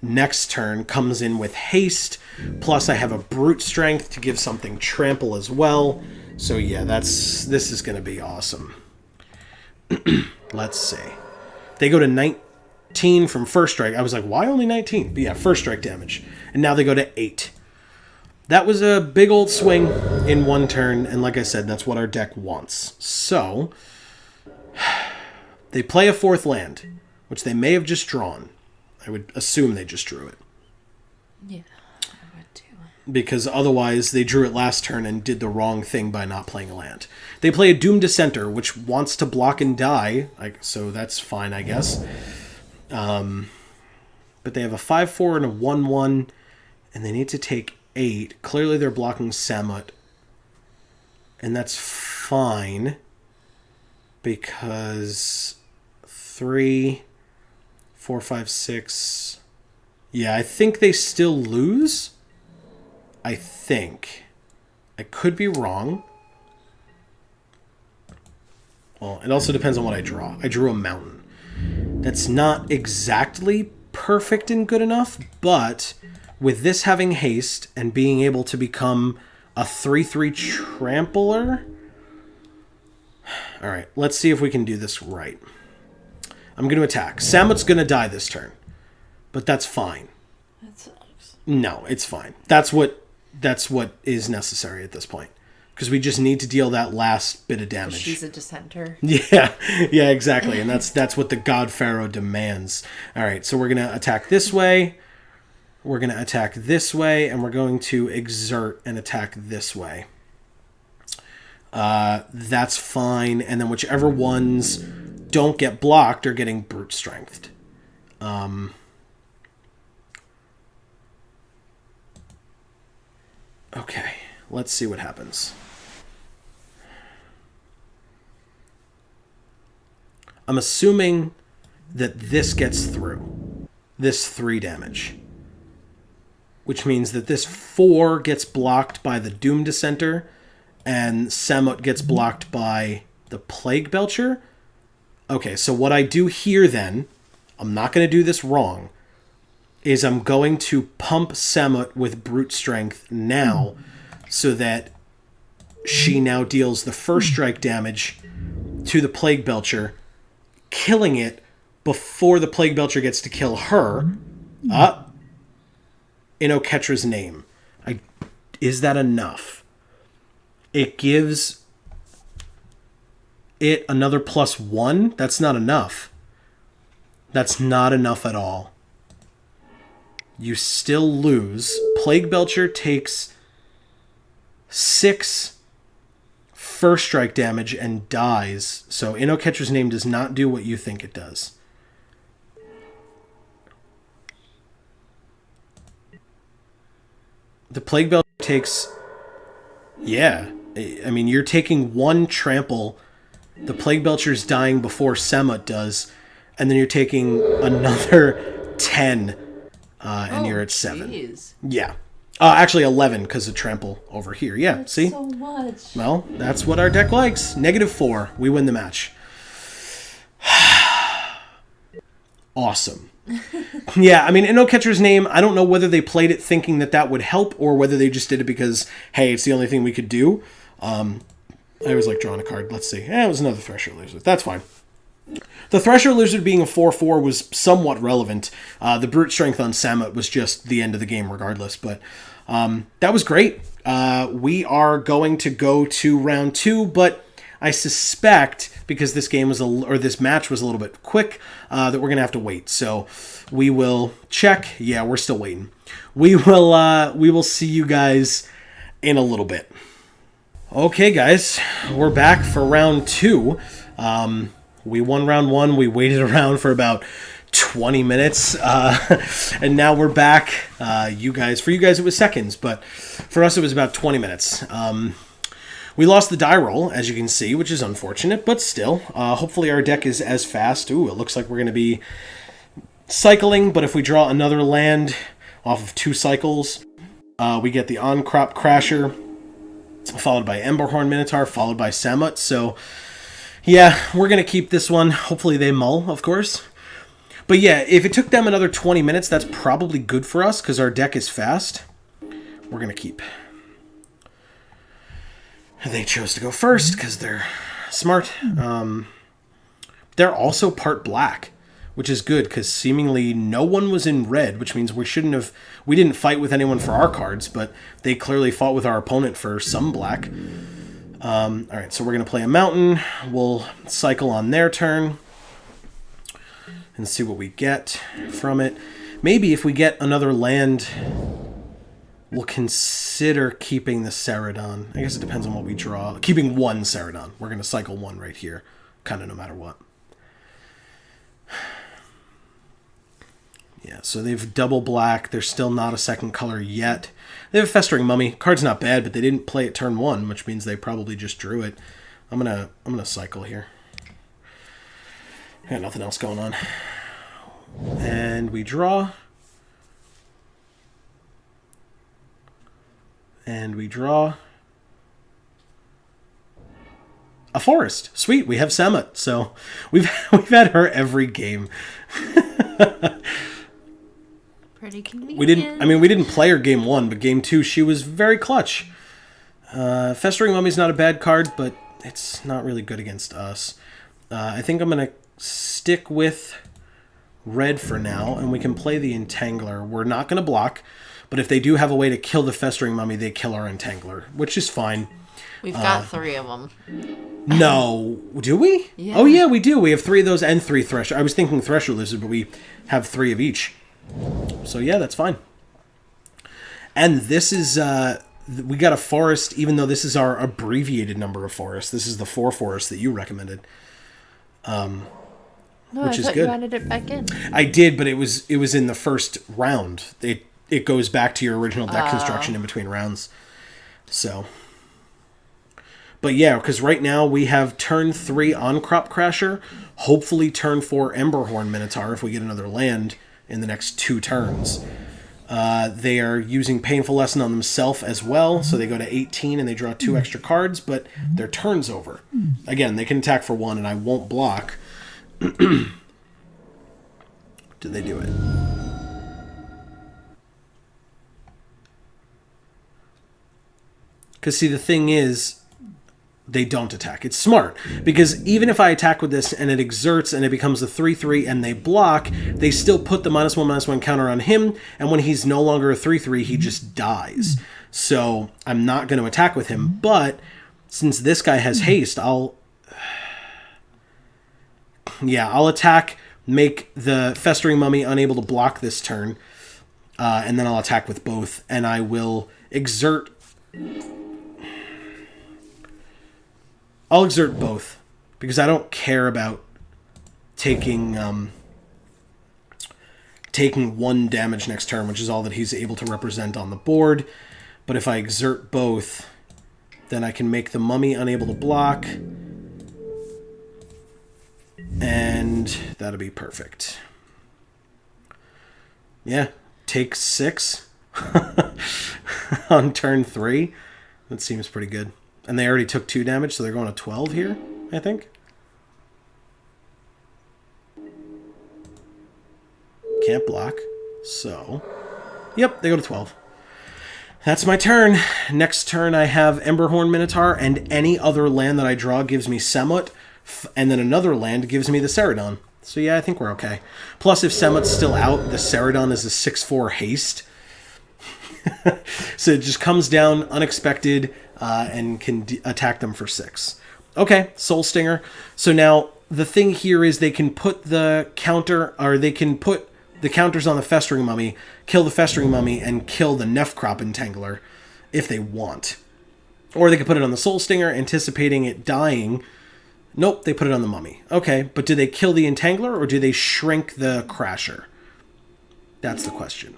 Speaker 1: next turn comes in with haste, plus I have a brute strength to give something trample as well. So yeah, this is going to be awesome. Let's see. They go to 19 from first strike. I was like, why only 19? But yeah, first strike damage. And now they go to 8. That was a big old swing in one turn, and like I said, that's what our deck wants. So, they play a 4th land, which they may have just drawn. I would assume they just drew it.
Speaker 2: Yeah, I would too.
Speaker 1: Because otherwise, they drew it last turn and did the wrong thing by not playing a land. They play a Doom Dissenter, which wants to block and die, so that's fine, I guess. But they have a 5/4 and a 1/1, and they need to take 8. Clearly they're blocking Samut. And that's fine. Because 3, 4, 5, 6. Yeah, I think they still lose. I think. I could be wrong. Well, it also depends on what I draw. I drew a mountain. That's not exactly perfect and good enough, but with this having haste and being able to become a 3/3 trampler... All right, let's see if we can do this right. I'm going to attack. Samut's going to die this turn, but that's fine.
Speaker 2: That sucks.
Speaker 1: No, it's fine. That's what is necessary at this point, because we just need to deal that last bit of damage.
Speaker 2: She's a dissenter.
Speaker 1: Yeah, exactly, and that's what the God Pharaoh demands. All right, so we're going to attack this way. We're going to attack this way, and we're going to exert and attack this way. That's fine, and then whichever ones don't get blocked are getting brute strengthed. Okay, let's see what happens. I'm assuming that this gets through. This 3 damage. Which means that this 4 gets blocked by the Doom Dissenter, and Samut gets blocked by the Plague Belcher. Okay, so what I do here then, I'm not going to do this wrong, is I'm going to pump Samut with Brute Strength now, so that she now deals the first strike damage to the Plague Belcher, killing it before the Plague Belcher gets to kill her. In Oketra's name. Is that enough? It gives it another +1. That's not enough. That's not enough at all. You still lose. Plague Belcher takes 6 first strike damage and dies. So In Oketra's name does not do what you think it does. The Plague Belcher takes... Yeah. I mean, you're taking 1 trample. The Plague Belcher's dying before Samut does. And then you're taking another 10. And you're at 7.
Speaker 2: Geez.
Speaker 1: Yeah. Actually 11 because of trample over here. Yeah,
Speaker 2: That's
Speaker 1: see?
Speaker 2: so much.
Speaker 1: Well, that's what our deck likes. -4. We win the match. Awesome. Yeah, I mean, in Oketra's name, I don't know whether they played it thinking that that would help or whether they just did it because, hey, it's the only thing we could do. I always like drawing a card. Let's see. It was another Thresher Lizard. That's fine. The Thresher Lizard being a 4/4 was somewhat relevant. The Brute Strength on Samut was just the end of the game regardless. But that was great. We are going to go to round 2, but I suspect because this game was this match was a little bit quick that we're gonna have to wait. So we will check. Yeah, we're still waiting. We will see you guys in a little bit. Okay, guys, we're back for round 2. We won round 1. We waited around for about 20 minutes, and now we're back. For you guys, it was seconds, but for us, it was about 20 minutes. We lost the die roll, as you can see, which is unfortunate, but still, hopefully our deck is as fast. Ooh, it looks like we're going to be cycling, but if we draw another land off of 2 cycles, we get the On-Crop Crasher, followed by Emberhorn Minotaur, followed by Samut. So, yeah, we're going to keep this one. Hopefully they mull, of course. But yeah, if it took them another 20 minutes, that's probably good for us because our deck is fast. We're going to keep. They chose to go first because they're smart. They're also part black, which is good because seemingly no one was in red, which means we didn't fight with anyone for our cards, but they clearly fought with our opponent for some black. All right, so we're going to play a mountain. We'll cycle on their turn and see what we get from it. Maybe if we get another land, we'll consider keeping the Ceradon. I guess it depends on what we draw. Keeping 1 Ceradon. We're going to cycle 1 right here, kind of no matter what. Yeah, so they've double black. They're still not a second color yet. They have a Festering Mummy. Card's not bad, but they didn't play it turn 1, which means they probably just drew it. I'm gonna cycle here. I got nothing else going on. And we draw. And we draw. A forest. Sweet, we have Samut. So we've had her every game.
Speaker 2: Pretty convenient.
Speaker 1: We didn't play her game 1, but game 2 she was very clutch. Festering Mummy's not a bad card, but it's not really good against us. I think I'm gonna stick with red for now, and we can play the Entangler. We're not gonna block, but if they do have a way to kill the Festering Mummy, they kill our Entangler, which is fine.
Speaker 2: We've got 3 of them.
Speaker 1: No, do we?
Speaker 2: Yeah.
Speaker 1: Oh yeah, we do. We have 3 of those and 3 Thresher. I was thinking Thresher Lizard, but we have 3 of each. So yeah, that's fine. And this is we got a forest, even though this is our abbreviated number of forests. This is the 4 forests that you recommended.
Speaker 2: No,
Speaker 1: which
Speaker 2: I
Speaker 1: is
Speaker 2: thought
Speaker 1: good.
Speaker 2: you added it back in.
Speaker 1: I did, but it was in the first round. It goes back to your original deck construction in between rounds. So, but yeah, because right now we have turn 3 On-Crop Crasher, hopefully turn 4 Emberhorn Minotaur if we get another land in the next 2 turns. They are using Painful Lesson on themselves as well, so they go to 18 and they draw 2 extra cards, but their turn's over. Again, they can attack for 1 and I won't block. Did they do it? Because see, the thing is, they don't attack. It's smart, because even if I attack with this and it exerts and it becomes a 3/3 and they block, they still put the -1/-1 counter on him, and when he's no longer a 3/3, he just dies. So I'm not going to attack with him, but since this guy has haste, I'll attack, make the Festering Mummy unable to block this turn, and then I'll attack with both, and I will exert... I'll exert both, because I don't care about taking 1 damage next turn, which is all that he's able to represent on the board. But if I exert both, then I can make the Mummy unable to block, and that'll be perfect. Yeah, take 6 on turn 3. That seems pretty good. And they already took 2 damage, so they're going to 12 here, I think. Can't block. So, yep, they go to 12. That's my turn. Next turn I have Emberhorn Minotaur, and any other land that I draw gives me Semut, and then another land gives me the Ceridon. So yeah, I think we're okay. Plus, if Semut's still out, the Ceridon is a 6/4 haste. So it just comes down unexpected, and can attack them for 6. Okay, Soul Stinger. So now the thing here is they can put the counter, or they can put the counters on the Festering Mummy, kill the Festering Mummy, and kill the Nefcrop Entangler if they want. Or they could put it on the Soul Stinger, anticipating it dying. Nope, they put it on the Mummy. Okay, but do they kill the Entangler, or do they shrink the Crasher? That's the question.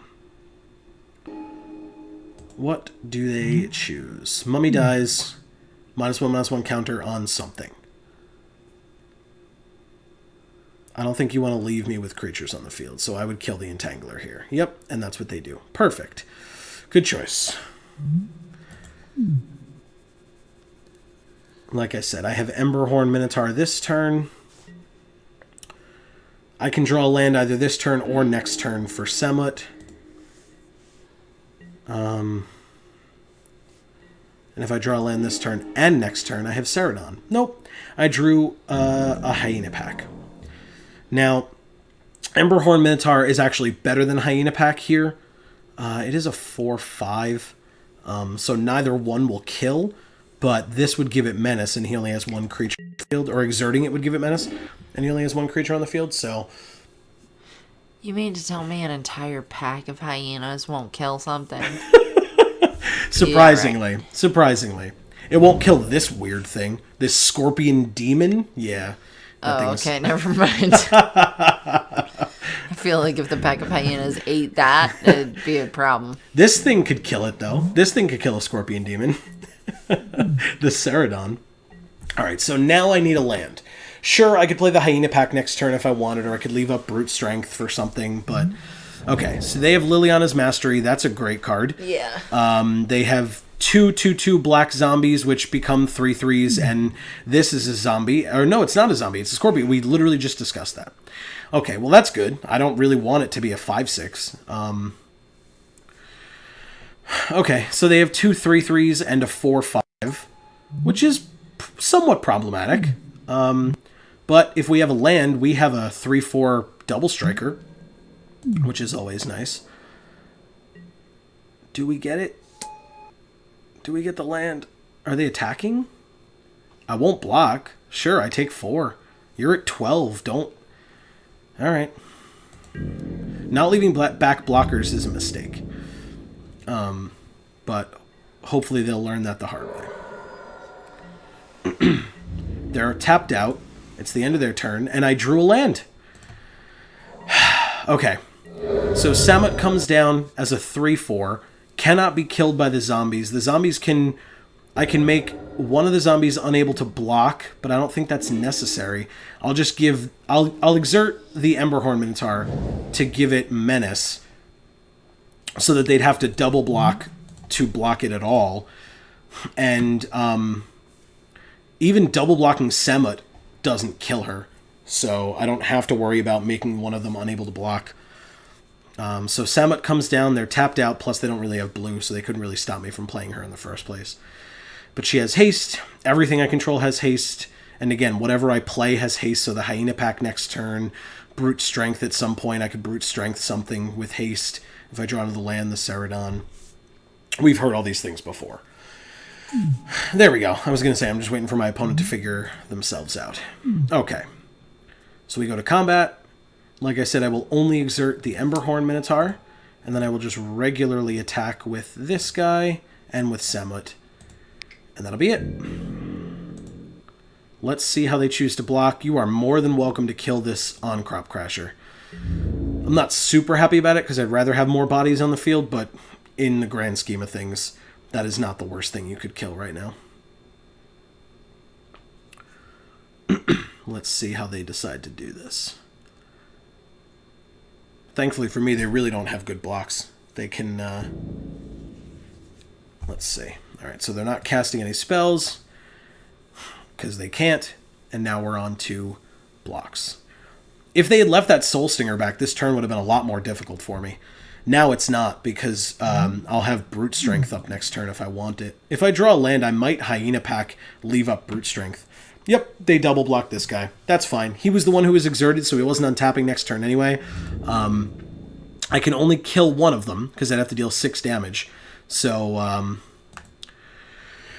Speaker 1: What do they choose? Mummy dies, -1/-1 counter on something. I don't think you want to leave me with creatures on the field, so I would kill the Entangler here. Yep, and that's what they do. Perfect. Good choice. Like I said, I have Emberhorn Minotaur this turn. I can draw a land either this turn or next turn for Semut. And if I draw a land this turn and next turn, I have Ceridon. Nope. I drew a Hyena Pack. Now, Emberhorn Minotaur is actually better than Hyena Pack here. It is a 4/5, so neither one will kill, but this would give it menace, and he only has 1 creature on the field, or exerting it would give it menace, and he only has 1 creature on the field, so...
Speaker 2: You mean to tell me an entire pack of hyenas won't kill something?
Speaker 1: Surprisingly.
Speaker 2: Yeah, right.
Speaker 1: Surprisingly. It won't kill this weird thing. This scorpion demon? Yeah.
Speaker 2: Oh, okay, never mind. I feel like if the pack of hyenas ate that, it'd be a problem.
Speaker 1: This thing could kill it, though. This thing could kill a scorpion demon. The Ceridon. Alright, so now I need a land. Sure, I could play the Hyena Pack next turn if I wanted, or I could leave up Brute Strength for something, but... Okay, so they have Liliana's Mastery. That's a great card.
Speaker 2: Yeah.
Speaker 1: They have 2/2/2 black zombies, which become 3/3s, and this is a zombie. Or no, it's not a zombie. It's a scorpion. We literally just discussed that. Okay, well, that's good. I don't really want it to be a 5/6. Okay, so they have 2 3/3s and a 4/5, which is somewhat problematic. But if we have a land, we have a 3/4 double striker, which is always nice. Do we get it? Do we get the land? Are they attacking? I won't block. Sure, I take 4. You're at 12. Don't... Alright. Not leaving back blockers is a mistake. But hopefully they'll learn that the hard way. They're tapped out. It's the end of their turn, and I drew a land. Okay. So Samut comes down as a 3/4. Cannot be killed by the zombies. The zombies can... I can make one of the zombies unable to block, but I don't think that's necessary. I'll just give... I'll exert the Emberhorn Minotaur to give it menace, so that they'd have to double block to block it at all. And even double blocking Semut doesn't kill her, so I don't have to worry about making one of them unable to block. So Samut comes down, they're tapped out, plus they don't really have blue, so they couldn't really stop me from playing her in the first place. But she has haste. Everything I control has haste. And again, whatever I play has haste, so the Hyena Pack next turn, Brute Strength at some point, I could Brute Strength something with haste. If I draw to the land, the Ceradon. We've heard all these things before. There we go. I was going to say, I'm just waiting for my opponent to figure themselves out. Okay. So we go to combat. Like I said, I will only exert the Emberhorn Minotaur, and then I will just regularly attack with this guy and with Samut. And that'll be it. Let's see how they choose to block. You are more than welcome to kill this on Crop Crasher. I'm not super happy about it because I'd rather have more bodies on the field, but in the grand scheme of things, that is not the worst thing you could kill right now. Let's see how they decide to do this. Thankfully for me, they really don't have good blocks. They can... Let's see. Alright, so they're not casting any spells because they can't, and now we're on to blocks. If they had left that Soul Stinger back, this turn would have been a lot more difficult for me. Now it's not, because I'll have Brute Strength up next turn if I want it. If I draw a land, I might Hyena Pack, leave up Brute Strength. Yep, they double block this guy. That's fine. He was the one who was exerted, so he wasn't untapping next turn anyway. I can only kill one of them, because I'd have to deal 6 damage. So,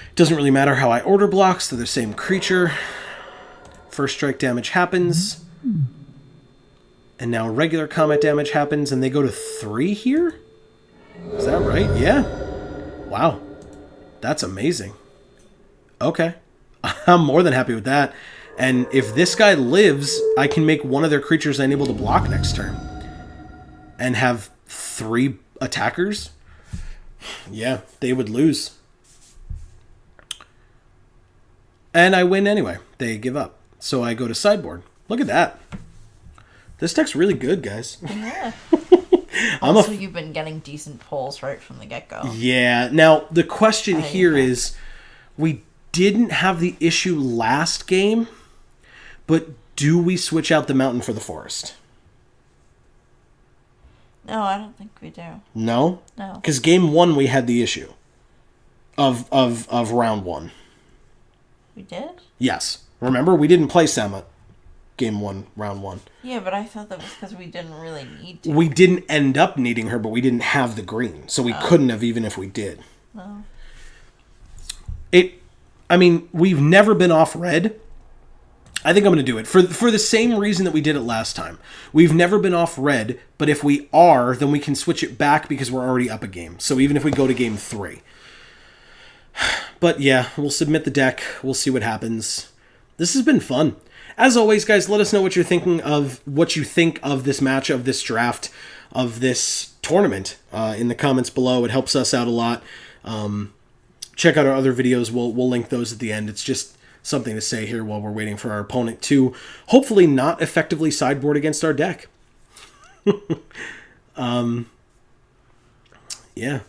Speaker 1: it doesn't really matter how I order blocks. They're the same creature. First strike damage happens. And now regular combat damage happens, and they go to 3 here? Is that right? Yeah. Wow. That's amazing. Okay. I'm more than happy with that. And if this guy lives, I can make one of their creatures unable to block next turn. And have 3 attackers? Yeah, they would lose. And I win anyway. They give up. So I go to sideboard. Look at that. This deck's really good, guys.
Speaker 2: Yeah. Also, you've been getting decent pulls right from the get-go.
Speaker 1: Yeah. Now, the question here is, we didn't have the issue last game, but do we switch out the mountain for the forest?
Speaker 2: No, I don't think we do.
Speaker 1: No?
Speaker 2: No.
Speaker 1: Because game 1, we had the issue of round 1.
Speaker 2: We did?
Speaker 1: Yes. Remember, we didn't play Samut game 1, round 1.
Speaker 2: Yeah, but I thought that was because we didn't really need to.
Speaker 1: We didn't end up needing her, but we didn't have the green. So we couldn't have even if we did.
Speaker 2: No.
Speaker 1: I mean, we've never been off red. I think I'm going to do it. For the same reason that we did it last time. We've never been off red, but if we are, then we can switch it back because we're already up a game. So even if we go to game 3. But yeah, we'll submit the deck. We'll see what happens. This has been fun. As always, guys, let us know what you're thinking of, what you think of this match, of this draft, of this tournament in the comments below. It helps us out a lot. Check out our other videos. We'll link those at the end. It's just something to say here while we're waiting for our opponent to hopefully not effectively sideboard against our deck. Yeah.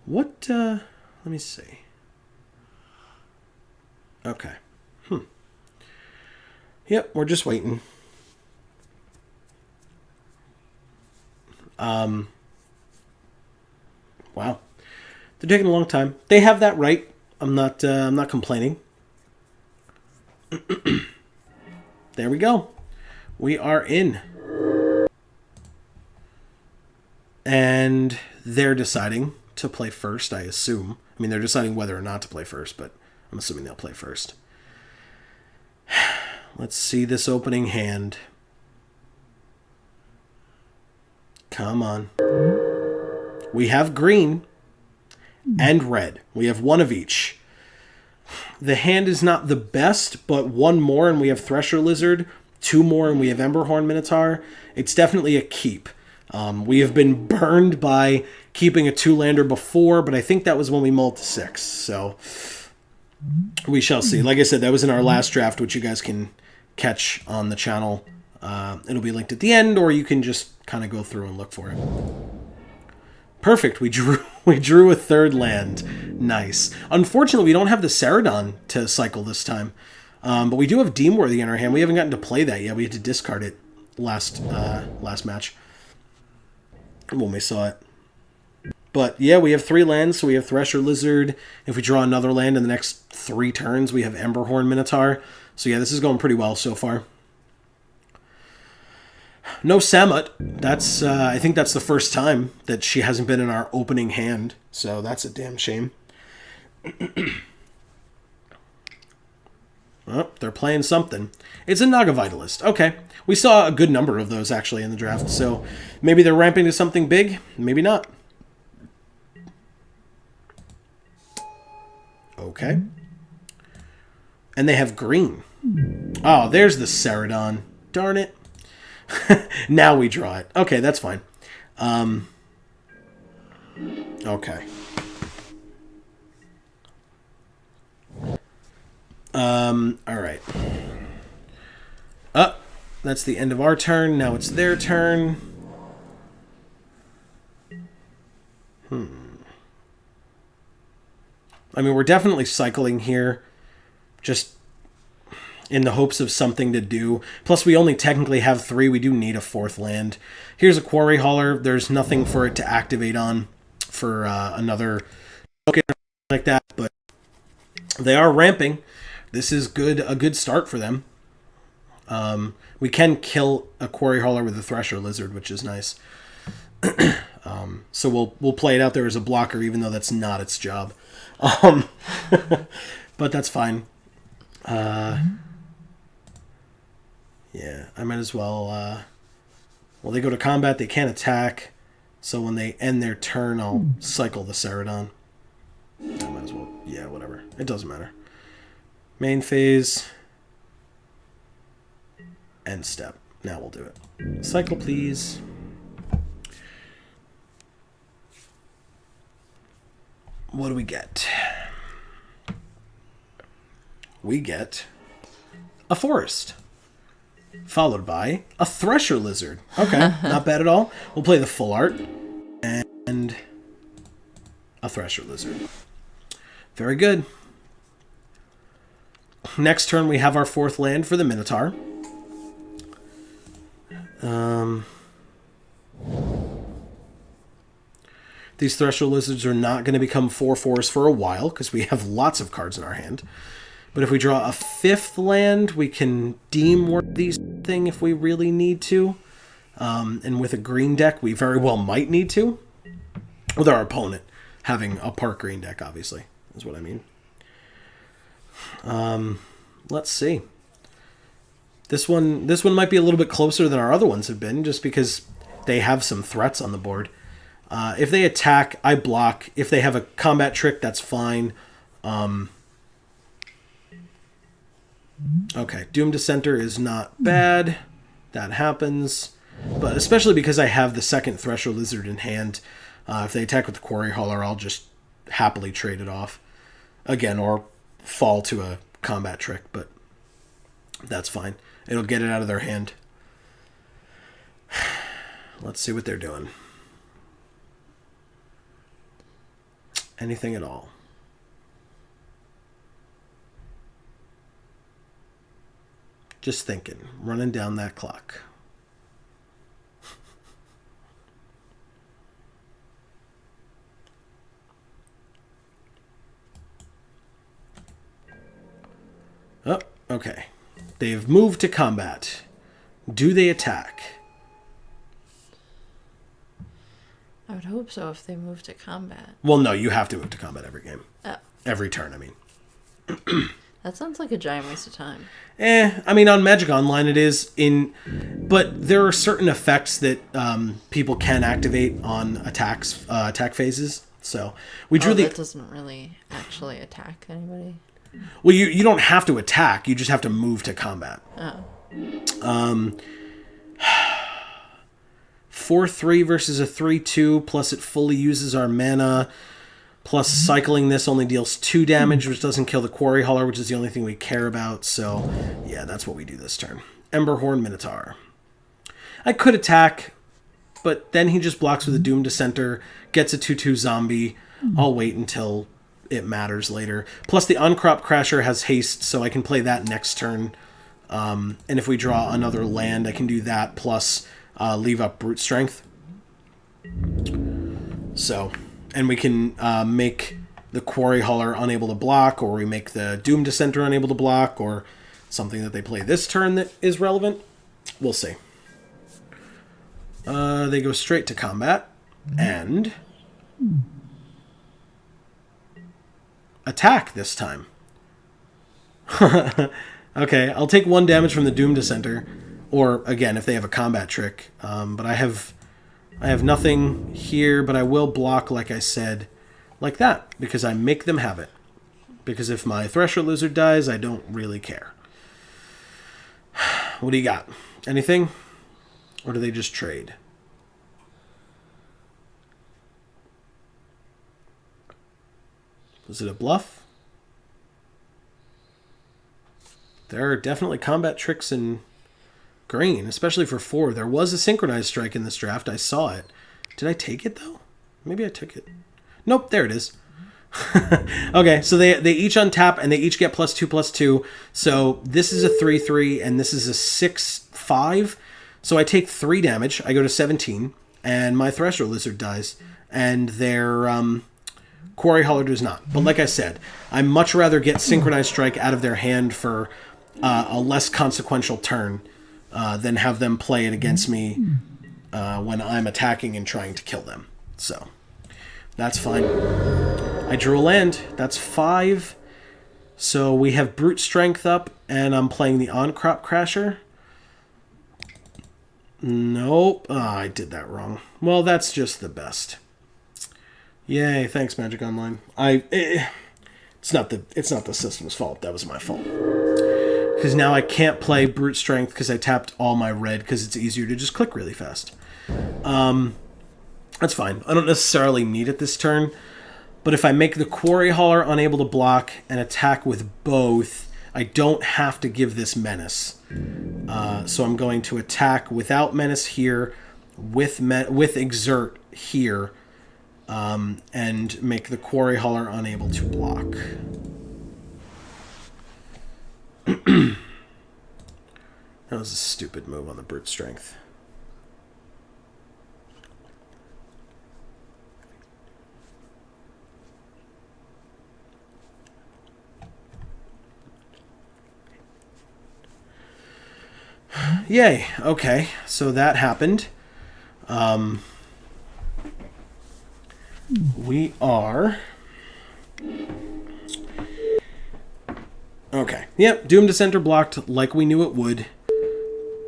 Speaker 1: What, let me see. Okay. Yep, we're just waiting. Wow. They're taking a long time. They have that right. I'm not complaining. There we go. We are in. And they're deciding to play first, I assume. I mean, they're deciding whether or not to play first, but I'm assuming they'll play first. Let's see this opening hand. Come on. We have green and red. We have one of each. The hand is not the best, but one more and we have Thresher Lizard, 2 more and we have Emberhorn Minotaur. It's definitely a keep. We have been burned by keeping a 2-lander before, but I think that was when we mulled to 6. So we shall see. Like I said, that was in our last draft, which you guys can catch on the channel. It'll be linked at the end, or you can just kind of go through and look for it. Perfect. We drew a 3rd land. Nice. Unfortunately, we don't have the Ceradon to cycle this time. But we do have Deemworthy in our hand. We haven't gotten to play that yet. We had to discard it last match when we saw it. But yeah, we have 3 lands, so we have Thresher Lizard. If we draw another land in the next 3 turns, we have Emberhorn Minotaur. So yeah, this is going pretty well so far. No Samut. That's I think that's the first time that she hasn't been in our opening hand. So that's a damn shame. Oh, they're playing something. It's a Naga Vitalist. Okay. We saw a good number of those actually in the draft. So maybe they're ramping to something big. Maybe not. Okay. And they have green. Oh, there's the Ceradon. Darn it. Now we draw it. Okay, that's fine. Okay. Alright. That's the end of our turn. Now it's their turn. I mean, we're definitely cycling here. Just in the hopes of something to do. Plus, we only technically have 3. We do need a 4th land. Here's a Quarry Hauler. There's nothing for it to activate on for another token like that, but they are ramping. This is a good start for them. We can kill a Quarry Hauler with a Thresher Lizard, which is nice. So we'll play it out there as a blocker, even though that's not its job. But that's fine. Yeah, I might as well... well, they go to combat, they can't attack. So when they end their turn, I'll cycle the Ceradon. I might as well... Yeah, whatever. It doesn't matter. Main phase. End step. Now we'll do it. Cycle, please. What do we get? We get a forest, followed by a Thresher Lizard. Okay, not bad at all. We'll play the full art and a Thresher Lizard. Very good. Next turn, we have our 4th land for the Minotaur. These Thresher Lizards are not going to become 4/4s for a while because we have lots of cards in our hand. But if we draw a 5th land, we can deem these thing if we really need to. And with a green deck, we very well might need to. With our opponent having a part green deck, obviously, is what I mean. Let's see. This one might be a little bit closer than our other ones have been, just because they have some threats on the board. If they attack, I block. If they have a combat trick, that's fine. Okay, Doom Dissenter is not bad. That happens. But especially because I have the 2nd Thresher Lizard in hand, if they attack with the Quarry Hauler, I'll just happily trade it off. Again, or fall to a combat trick, but that's fine. It'll get it out of their hand. Let's see what they're doing. Anything at all. Just thinking, running down that clock. Oh, okay. They've moved to combat. Do they attack?
Speaker 2: I would hope so if they move to combat.
Speaker 1: Well, no, you have to move to combat every game.
Speaker 2: Oh.
Speaker 1: Every turn, I mean.
Speaker 2: That sounds like a giant waste of time.
Speaker 1: I mean, on Magic Online it is. But there are certain effects that people can activate on attack phases. So we drew
Speaker 2: that doesn't really actually attack anybody.
Speaker 1: Well, you don't have to attack. You just have to move to combat.
Speaker 2: Oh.
Speaker 1: 4/3 versus a 3/2, plus it fully uses our mana. Plus cycling this only deals 2 damage, which doesn't kill the Quarry Hauler, which is the only thing we care about. So, yeah, that's what we do this turn. Emberhorn Minotaur. I could attack, but then he just blocks with a Doom Dissenter, gets a 2/2 zombie. I'll wait until it matters later. Plus the Uncrop Crasher has haste, so I can play that next turn. And if we draw another land, I can do that, plus leave up Brute Strength. So, And we can make the Quarry Hauler unable to block, or we make the Doom Dissenter unable to block, or something that they play this turn that is relevant. We'll see. They go straight to combat and attack this time. Okay, I'll take 1 damage from the Doom Dissenter, or again if they have a combat trick. But I have nothing here, but I will block, like I said, like that, because I make them have it. Because if my Thresher Lizard dies, I don't really care. What do you got? Anything? Or do they just trade? Was it a bluff? There are definitely combat tricks in green, especially for 4. There was a Synchronized Strike in this draft. I saw it. Did I take it, though? Maybe I took it. Nope, there it is. Okay, so they each untap, and they each get +2/+2. So this is a 3/3, and this is a 6/5. So I take 3 damage. I go to 17, and my Thresher Lizard dies, and their Quarry Hauler does not. But like I said, I'd much rather get Synchronized Strike out of their hand for a less consequential turn than have them play it against me when I'm attacking and trying to kill them. So that's fine. I drew a land. That's 5. So we have Brute Strength up, and I'm playing the On-Crop Crasher. Nope. Oh, I did that wrong. Well, that's just the best. Yay, thanks, Magic Online. It's not the system's fault. That was my fault. Because now I can't play Brute Strength because I tapped all my red because it's easier to just click really fast. That's fine. I don't necessarily need it this turn. But if I make the Quarry Hauler unable to block and attack with both, I don't have to give this Menace. So I'm going to attack without Menace here, with Exert here, and make the Quarry Hauler unable to block. That was a stupid move on the Brute Strength. Yay. Okay, so that happened. We are... Okay. Yep, Doom Dissenter blocked like we knew it would.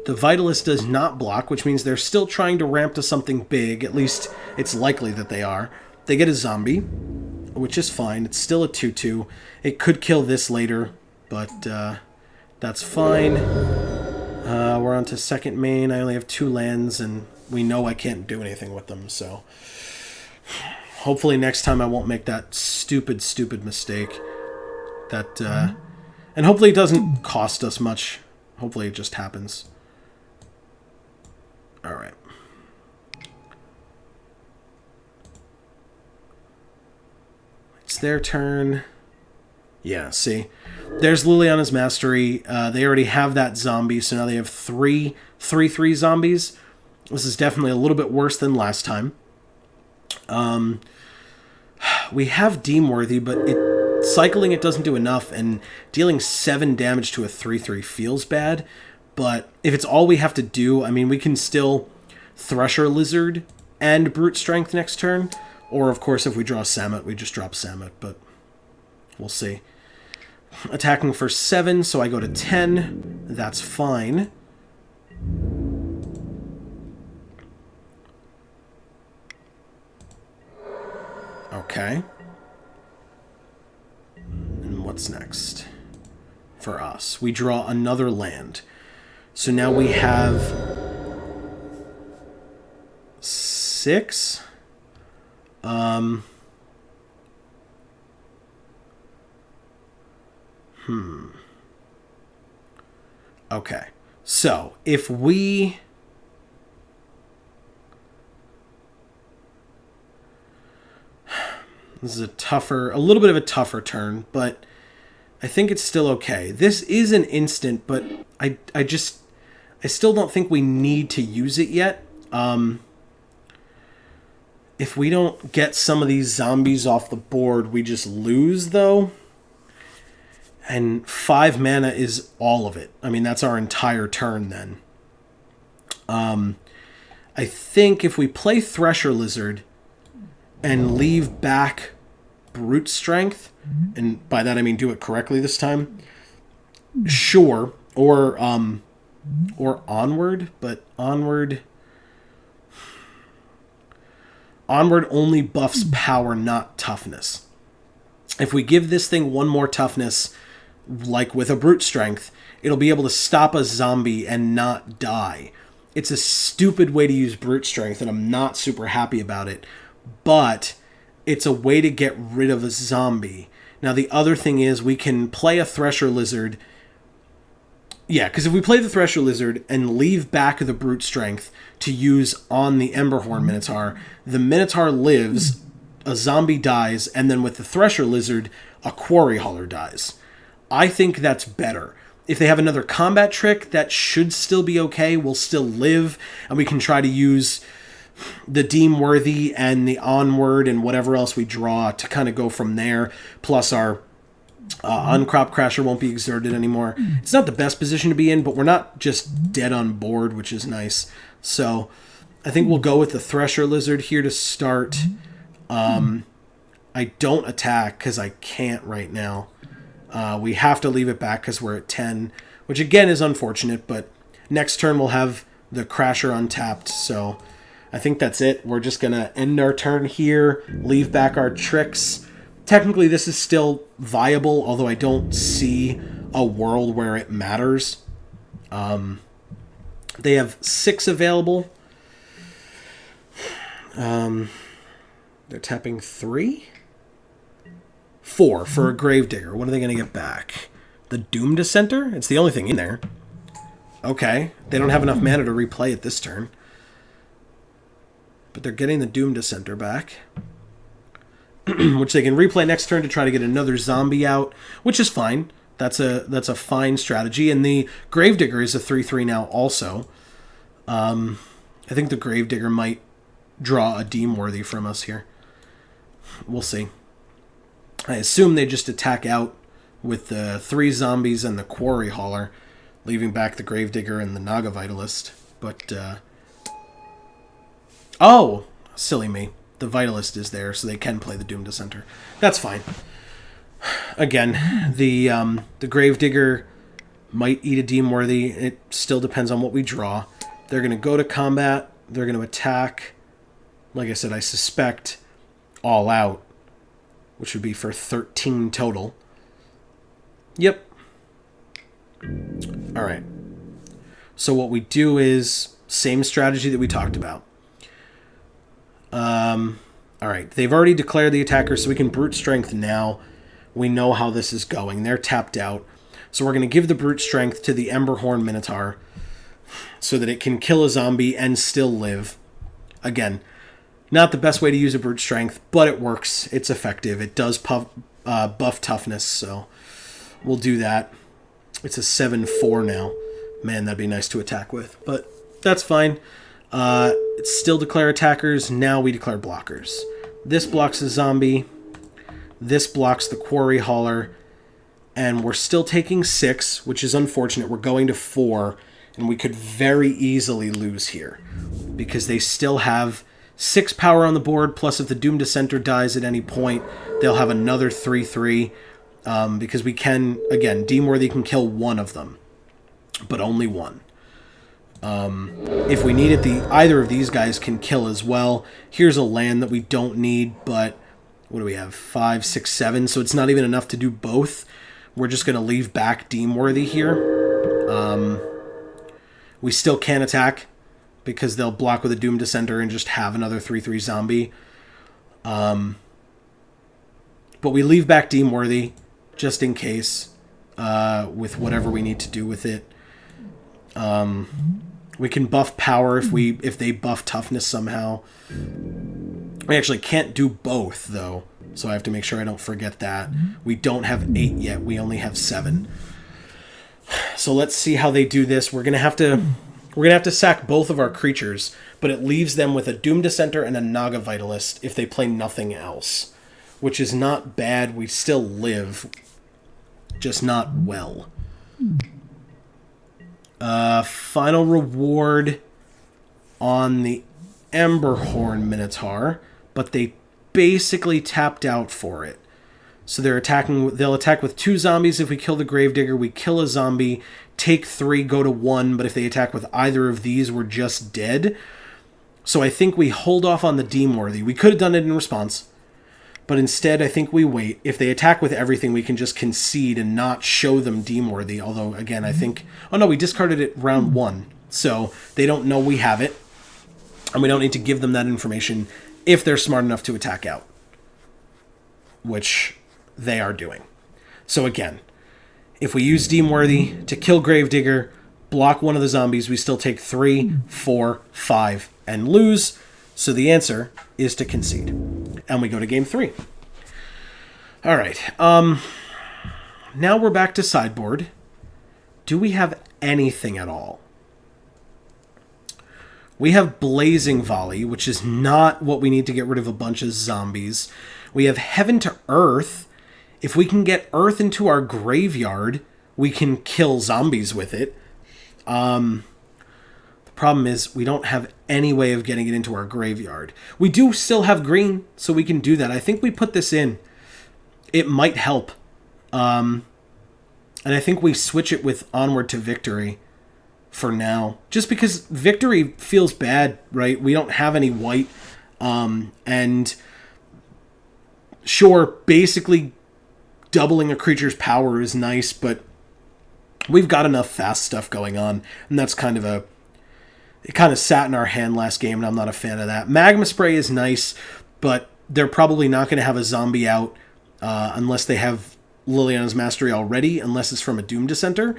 Speaker 1: The Vitalist does not block, which means they're still trying to ramp to something big. At least it's likely that they are. They get a zombie, which is fine. It's still a 2/2. It could kill this later, but that's fine. We're on to second main. I only have 2 lands, and we know I can't do anything with them, so... Hopefully next time I won't make that stupid mistake. That, and hopefully it doesn't cost us much. Hopefully it just happens. Alright. It's their turn. Yeah, see? There's Liliana's Mastery. They already have that zombie, so now they have 3/3 zombies. This is definitely a little bit worse than last time. We have Deemworthy, but cycling it doesn't do enough, and dealing 7 damage to a 3/3 feels bad. But if it's all we have to do, I mean, we can still Thresher Lizard and Brute Strength next turn. Or, of course, if we draw Samut, we just drop Samut, but we'll see. Attacking for 7, so I go to 10. That's fine. Okay. And what's next? For us. We draw another land. So now we have 6. Okay. So, if we... This is a little bit of a tougher turn, but I think it's still okay. This is an instant, but I still don't think we need to use it yet. If we don't get some of these zombies off the board, we just lose, though. And 5 mana is all of it. I mean, that's our entire turn then. I think if we play Thresher Lizard and leave back Brute Strength, and by that I mean do it correctly this time, sure. Or Onward, but Onward only buffs power, not toughness. If we give this thing one more toughness, like with a Brute Strength, it'll be able to stop a zombie and not die. It's a stupid way to use Brute Strength, and I'm not super happy about it, but it's a way to get rid of a zombie. Now, the other thing is we can play a Thresher Lizard. Yeah, because if we play the Thresher Lizard and leave back the Brute Strength to use on the Emberhorn Minotaur, the Minotaur lives, a zombie dies, and then with the Thresher Lizard, a Quarry Hauler dies. I think that's better. If they have another combat trick, that should still be okay. We'll still live, and we can try to use the Deem Worthy and the Onward and whatever else we draw to kind of go from there. Plus our Uncrop Crasher won't be exerted anymore. It's not the best position to be in, but we're not just dead on board, which is nice. So I think we'll go with the Thresher Lizard here to start. I don't attack because I can't right now. We have to leave it back because we're at 10, which again is unfortunate, but next turn we'll have the Crasher untapped, so I think that's it. We're just going to end our turn here, leave back our tricks. Technically this is still viable, although I don't see a world where it matters. They have 6 available. They're tapping 3? 4 for a Gravedigger. What are they going to get back? The Doom Dissenter? It's the only thing in there. Okay. They don't have enough mana to replay it this turn. But they're getting the Doom Dissenter back. Which they can replay next turn to try to get another zombie out, which is fine. That's a fine strategy. And the Gravedigger is a 3/3 now also. I think the Gravedigger might draw a Deem Worthy from us here. We'll see. I assume they just attack out with the 3 zombies and the Quarry Hauler, leaving back the Gravedigger and the Naga Vitalist. But, oh! Silly me. The Vitalist is there, so they can play the Doom Dissenter. That's fine. Again, the Gravedigger might eat a Deem Worthy. It still depends on what we draw. They're going to go to combat. They're going to attack. Like I said, I suspect all out, which would be for 13 total. Yep. All right. So what we do is same strategy that we talked about. All right. They've already declared the attacker, so we can Brute Strength now. We know how this is going. They're tapped out. So we're going to give the Brute Strength to the Emberhorn Minotaur so that it can kill a zombie and still live. Again, not the best way to use a Brute Strength, but it works. It's effective. It does buff toughness, so we'll do that. It's a 7/4 now. Man, that'd be nice to attack with, but that's fine. It's still declare attackers. Now we declare blockers. This blocks a zombie. This blocks the Quarry Hauler. And we're still taking 6, which is unfortunate. We're going to 4, and we could very easily lose here because they still have 6 power on the board, plus if the Doom Dissenter dies at any point, they'll have another 3/3, because we can, again, Deem Worthy can kill one of them, but only one. If we need it, either of these guys can kill as well. Here's a land that we don't need, but what do we have? 5, 6, 7, so it's not even enough to do both. We're just going to leave back Deem Worthy here. We still can attack, because they'll block with a Doom Dissenter and just have another 3/3 zombie. But we leave back Deem Worthy, just in case, with whatever we need to do with it. We can buff power if they buff toughness somehow. We actually can't do both, though, so I have to make sure I don't forget that. We don't have 8 yet. We only have 7. So let's see how they do this. We're going to have to We're going to have to sack both of our creatures, but it leaves them with a Doom Dissenter and a Naga Vitalist if they play nothing else, which is not bad. We still live, just not well. Final reward on the Emberhorn Minotaur, but they basically tapped out for it. So they'll attack with 2 zombies. If we kill the Gravedigger, we kill a zombie, take 3, go to 1, but if they attack with either of these, we're just dead. So I think we hold off on the Deemworthy. We could have done it in response, but instead I think we wait. If they attack with everything, we can just concede and not show them Deemworthy, although, again, I think... Oh no, we discarded it round 1, so they don't know we have it, and we don't need to give them that information if they're smart enough to attack out, which they are doing. So again, if we use Deemworthy to kill Gravedigger, block one of the zombies, we still take 3, 4, 5, and lose. So the answer is to concede. And we go to game 3. All right. Now we're back to sideboard. Do we have anything at all? We have Blazing Volley, which is not what we need to get rid of a bunch of zombies. We have Heaven to Earth. If we can get Earth into our graveyard, we can kill zombies with it. The problem is we don't have any way of getting it into our graveyard. We do still have green, so we can do that. I think we put this in. It might help. And I think we switch it with Onward to Victory for now. Just because Victory feels bad, right? We don't have any white. And sure, basically doubling a creature's power is nice, but we've got enough fast stuff going on, and that's kind of it kind of sat in our hand last game, and I'm not a fan of that. Magma Spray is nice, but they're probably not going to have a zombie out unless they have Liliana's Mastery already, unless it's from a Doom Dissenter.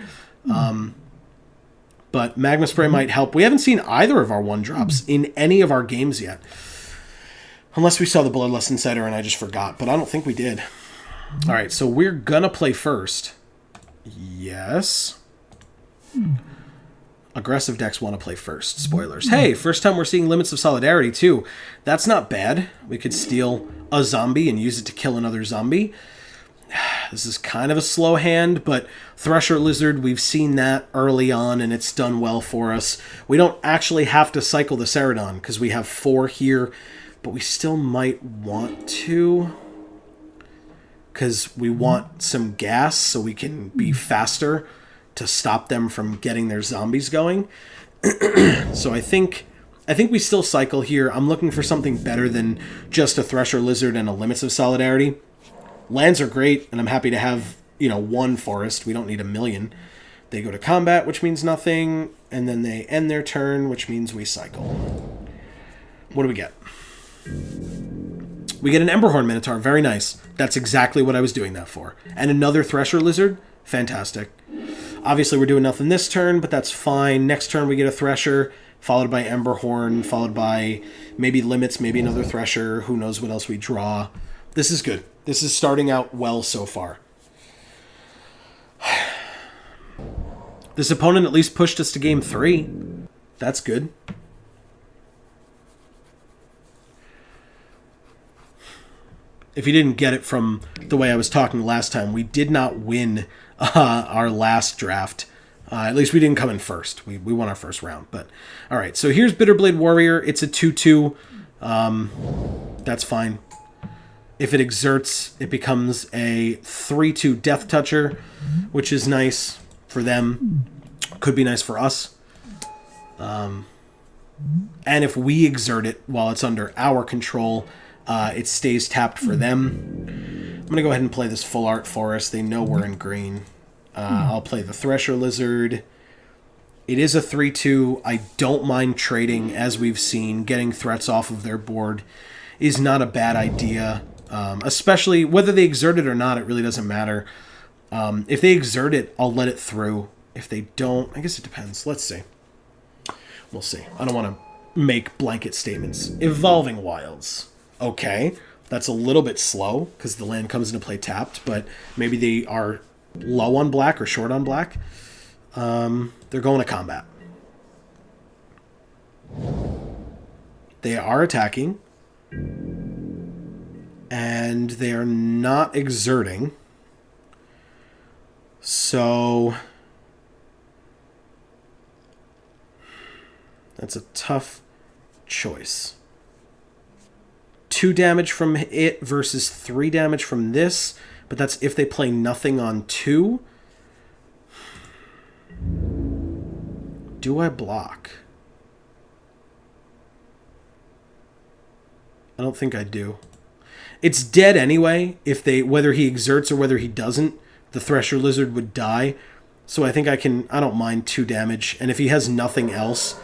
Speaker 1: But Magma Spray might help. We haven't seen either of our 1-drops in any of our games yet, unless we saw the Bloodlust Insider and I just forgot, but I don't think we did. All right, so we're going to play first. Yes. Aggressive decks want to play first. Spoilers. Hey, first time we're seeing Limits of Solidarity, too. That's not bad. We could steal a zombie and use it to kill another zombie. This is kind of a slow hand, but Thresher Lizard, we've seen that early on, and it's done well for us. We don't actually have to cycle the Ceradon, because we have 4 here, but we still might want to, because we want some gas so we can be faster to stop them from getting their zombies going. So I think we still cycle here. I'm looking for something better than just a Thresher Lizard and a Limits of Solidarity. Lands are great, and I'm happy to have, 1 forest. We don't need a million. They go to combat, which means nothing, and then they end their turn, which means we cycle. What do we get? We get an Emberhorn Minotaur. Very nice. That's exactly what I was doing that for. And another Thresher Lizard. Fantastic. Obviously, we're doing nothing this turn, but that's fine. Next turn, we get a Thresher, followed by Emberhorn, followed by maybe Limits, maybe another Thresher. Who knows what else we draw. This is good. This is starting out well so far. This opponent at least pushed us to game 3. That's good. If you didn't get it from the way I was talking last time, we did not win our last draft. At least we didn't come in first. We won our first round. But all right, so here's Bitterblade Warrior. It's a 2/2. That's fine. If it exerts, it becomes a 3/2 Death Toucher, which is nice for them. Could be nice for us. And if we exert it while it's under our control, it stays tapped for them. I'm going to go ahead and play this Full Art Forest. They know we're in green. I'll play the Thresher Lizard. It is a 3/2. I don't mind trading, as we've seen. Getting threats off of their board is not a bad idea. Especially, whether they exert it or not, it really doesn't matter. If they exert it, I'll let it through. If they don't, I guess it depends. Let's see. We'll see. I don't want to make blanket statements. Evolving Wilds. Okay, that's a little bit slow because the land comes into play tapped, but maybe they are low on black or short on black. They're going to combat. They are attacking. And they are not exerting. So that's a tough choice. 2 damage from it versus 3 damage from this, but that's if they play nothing on 2. Do I block? I don't think I do. It's dead anyway. If they, whether he exerts or whether he doesn't, the Thresher Lizard would die. So I think I don't mind 2 damage. And if he has nothing else,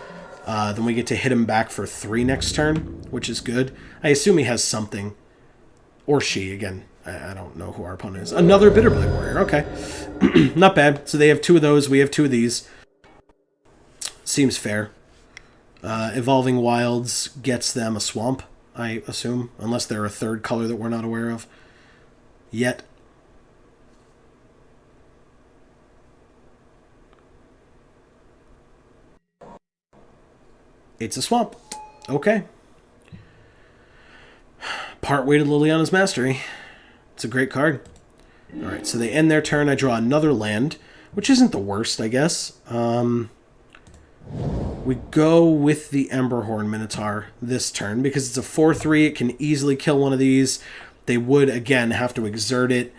Speaker 1: then we get to hit him back for 3 next turn, which is good. I assume he has something. Or she, again. I don't know who our opponent is. Another Bitterblade Warrior. Okay. Not bad. So they have 2 of those. We have 2 of these. Seems fair. Evolving Wilds gets them a swamp, I assume. Unless they're a 3rd color that we're not aware of yet. It's a swamp. Okay. Partway to Liliana's Mastery. It's a great card. Alright, so they end their turn. I draw another land, which isn't the worst, I guess. We go with the Emberhorn Minotaur this turn, because it's a 4/3. It can easily kill one of these. They would, again, have to exert it.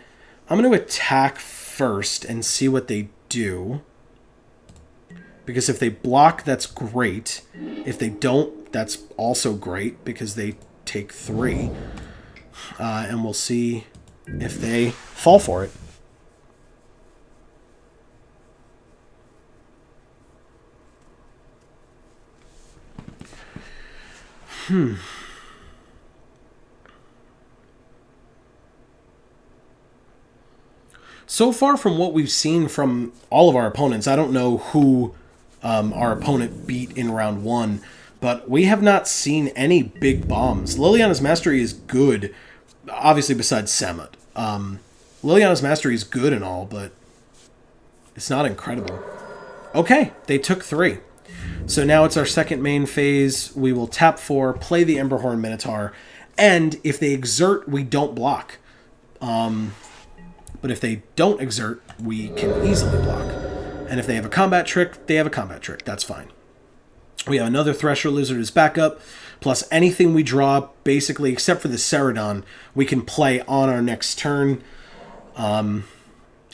Speaker 1: I'm going to attack first and see what they do. Because if they block, that's great. If they don't, that's also great, because they take 3. And we'll see if they fall for it. So far from what we've seen from all of our opponents, I don't know who our opponent beat in round 1, but we have not seen any big bombs. Liliana's Mastery is good, obviously besides Samut. Liliana's Mastery is good and all, but it's not incredible. Okay, they took 3. So now it's our second main phase. We will tap 4, play the Emberhorn Minotaur, and if they exert, we don't block. But if they don't exert, we can easily block. And if they have a combat trick, they have a combat trick. That's fine. We have another Thresher Lizard as backup, plus anything we draw, basically, except for the Ceradon, we can play on our next turn,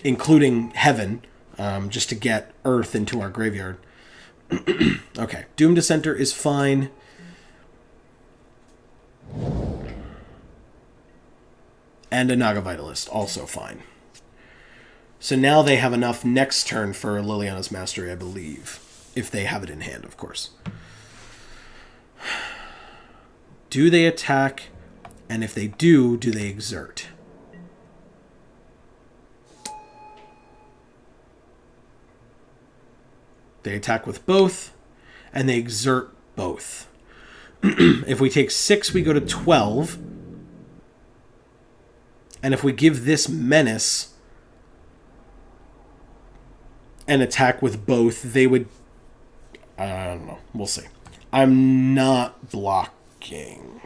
Speaker 1: including Heaven, just to get Earth into our graveyard. Okay, Doom Dissenter is fine. And a Naga Vitalist, also fine. So now they have enough next turn for Liliana's Mastery, I believe. If they have it in hand, of course. Do they attack? And if they do they exert? They attack with both, and they exert both. If we take 6, we go to 12. And if we give this Menace and attack with both, they would... I don't know. We'll see. I'm not blocking.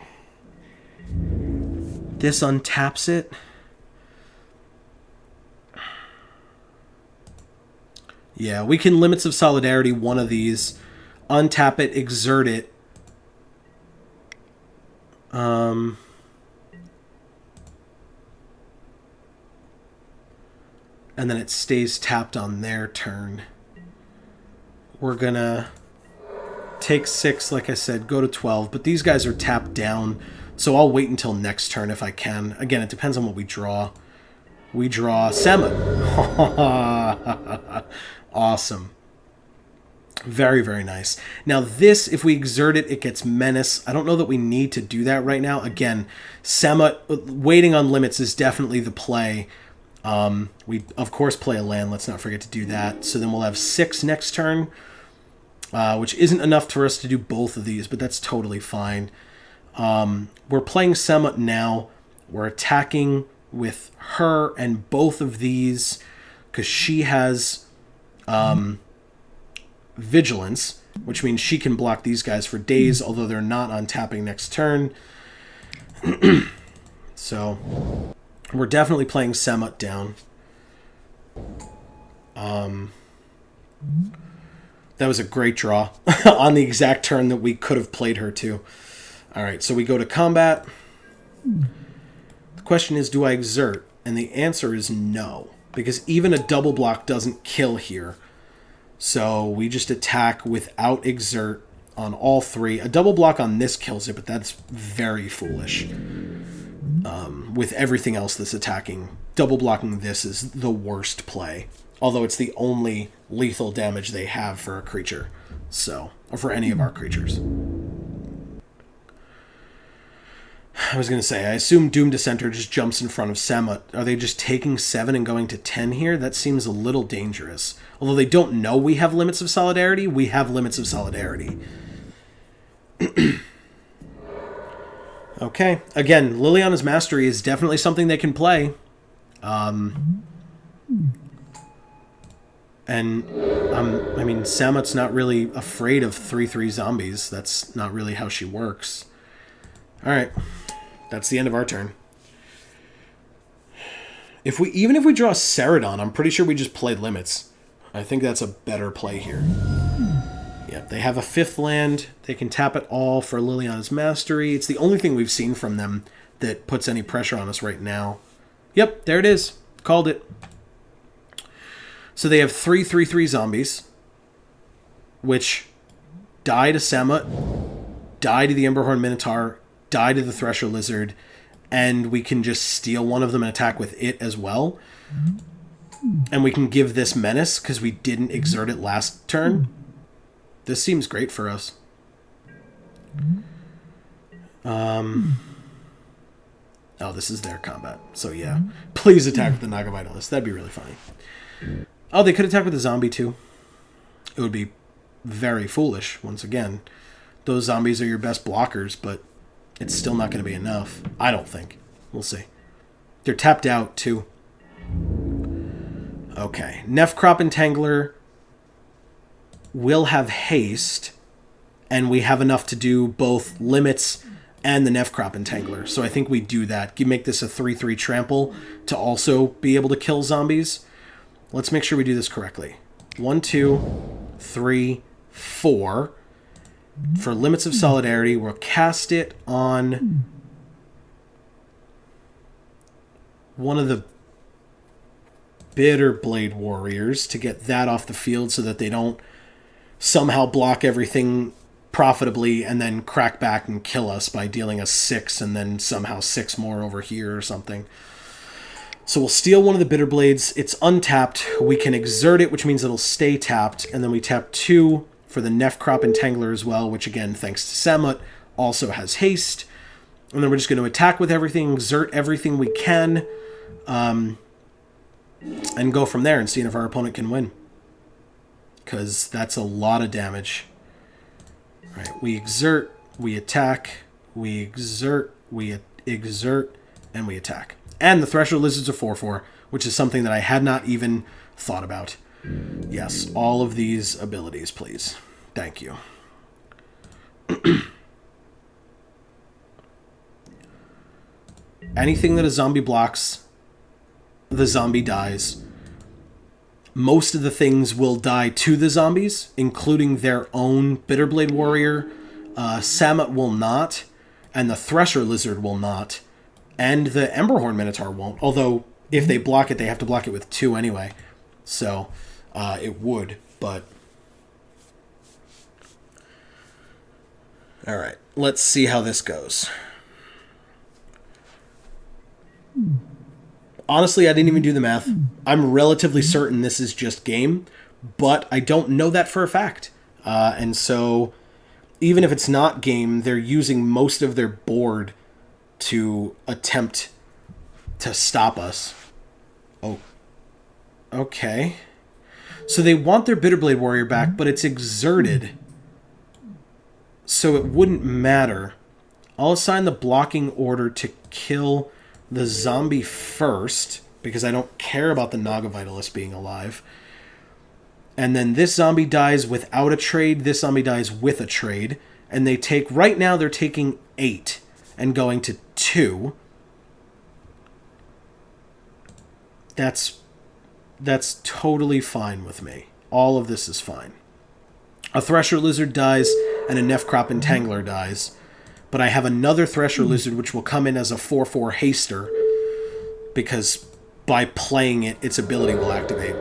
Speaker 1: This untaps it. Yeah, we can Limits of Solidarity one of these. Untap it, exert it. And then it stays tapped on their turn. We're gonna take 6, like I said, go to 12. But these guys are tapped down, so I'll wait until next turn if I can. Again, it depends on what we draw. We draw Samut. Awesome. Very, very nice. Now this, if we exert it, it gets Menace. I don't know that we need to do that right now. Again, Samut, waiting on limits is definitely the play. We, of course, play a land. Let's not forget to do that. So then we'll have 6 next turn, which isn't enough for us to do both of these, but that's totally fine. We're playing Samut now. We're attacking with her and both of these because she has... Vigilance, which means she can block these guys for days, although they're not on tapping next turn. So we're definitely playing Samut down. That was a great draw on the exact turn that we could have played her to. All right, so we go to combat. The question is, do I exert? And the answer is no, because even a double block doesn't kill here. So we just attack without exert on all three. A double block on this kills it, but that's very foolish. With everything else that's attacking, double blocking this is the worst play. Although it's the only lethal damage they have for a creature. So, or for any of our creatures. I was going to say, I assume Doom Dissenter just jumps in front of Samut. Are they just taking 7 and going to 10 here? That seems a little dangerous. Although they don't know we have limits of solidarity, we have limits of solidarity. Okay. Again, Liliana's Mastery is definitely something they can play. And, I mean, Samut's not really afraid of 3/3 zombies. That's not really how she works. Alright. That's the end of our turn. Even if we draw Ceradon, I'm pretty sure we just play limits. I think that's a better play here. Yeah, they have a 5th land. They can tap it all for Liliana's Mastery. It's the only thing we've seen from them that puts any pressure on us right now. Yep, there it is. Called it. So they have 3/3/3 zombies, which die to Samut, die to the Emberhorn Minotaur, die to the Thresher Lizard, and we can just steal one of them and attack with it as well. And we can give this Menace because we didn't exert it last turn. This seems great for us. Oh, this is their combat. So yeah. Please attack with the Naga Vitalist. That'd be really funny. Oh, they could attack with a zombie too. It would be very foolish, once again. Those zombies are your best blockers, but it's still not going to be enough. I don't think. We'll see. They're tapped out too. Okay. Nefcrop Entangler will have haste, and we have enough to do both limits and the Nefcrop Entangler. So I think we do that. You make this a 3/3 trample to also be able to kill zombies. Let's make sure we do this correctly. 1, 2, 3, 4. For Limits of Solidarity, we'll cast it on one of the Bitterblade Warriors to get that off the field so that they don't somehow block everything profitably and then crack back and kill us by dealing us 6 and then somehow 6 more over here or something. So we'll steal one of the Bitterblades. It's untapped. We can exert it, which means it'll stay tapped. And then we tap 2 for the Nefcrop Entangler as well, which again, thanks to Samut, also has haste. And then we're just going to attack with everything, exert everything we can, and go from there and see if our opponent can win. Because that's a lot of damage. All right, we exert, we attack, we exert, we exert, and we attack. And the Thresher Lizard's a 4/4, which is something that I had not even thought about. Yes, all of these abilities, please. Thank you. Anything that a zombie blocks, the zombie dies. Most of the things will die to the zombies, including their own Bitterblade Warrior. Samut will not, and the Thresher Lizard will not, and the Emberhorn Minotaur won't. Although, if they block it, they have to block it with 2 anyway. So, it would, but... Alright, let's see how this goes. Honestly, I didn't even do the math. I'm relatively certain this is just game, but I don't know that for a fact. And so, even if it's not game, they're using most of their board to attempt to stop us. Oh, okay. So they want their Bitterblade Warrior back, but it's exerted. So it wouldn't matter. I'll assign the blocking order to kill the zombie first, because I don't care about the Naga Vitalist being alive. And then this zombie dies without a trade. This zombie dies with a trade. And they take, right now they're taking 8 and going to 2. That's totally fine with me. All of this is fine. A Thresher Lizard dies and a Nefcrop Entangler dies. But I have another Thresher Lizard which will come in as a 4/4 haster because by playing it, its ability will activate.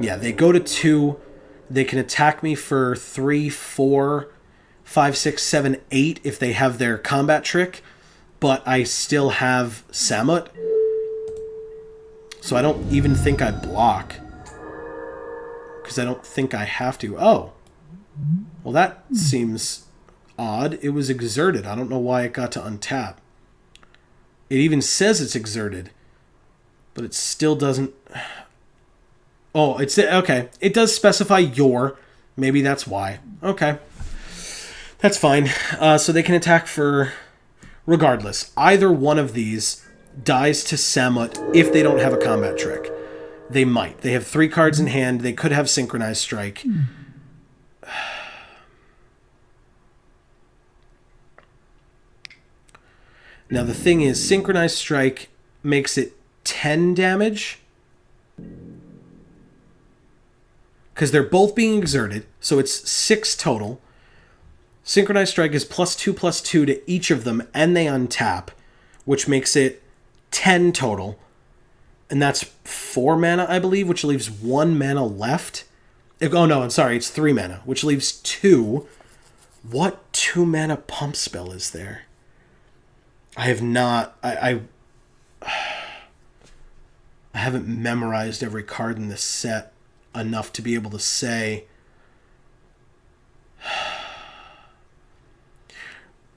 Speaker 1: Yeah, they go to 2. They can attack me for 3, 4, 5, 6, 7, 8 if they have their combat trick. But I still have Samut. So I don't even think I block. Because I don't think I have to. Oh. Well, that seems odd. It was exerted. I don't know why it got to untap. It even says it's exerted. But it still doesn't... Oh, it's... Okay. It does specify your. Maybe that's why. Okay. That's fine. So they can attack for... Regardless, either one of these dies to Samut if they don't have a combat trick. They might. They have 3 cards in hand. They could have Synchronized Strike. Now the thing is, Synchronized Strike makes it 10 damage. Because they're both being exerted, so it's 6 total. Synchronized Strike is +2/+2 to each of them, and they untap, which makes it 10 total. And that's 4 mana, I believe, which leaves 1 mana left. Oh no, I'm sorry, it's 3 mana, which leaves 2. What 2 mana pump spell is there? I have not... I haven't memorized every card in this set enough to be able to say...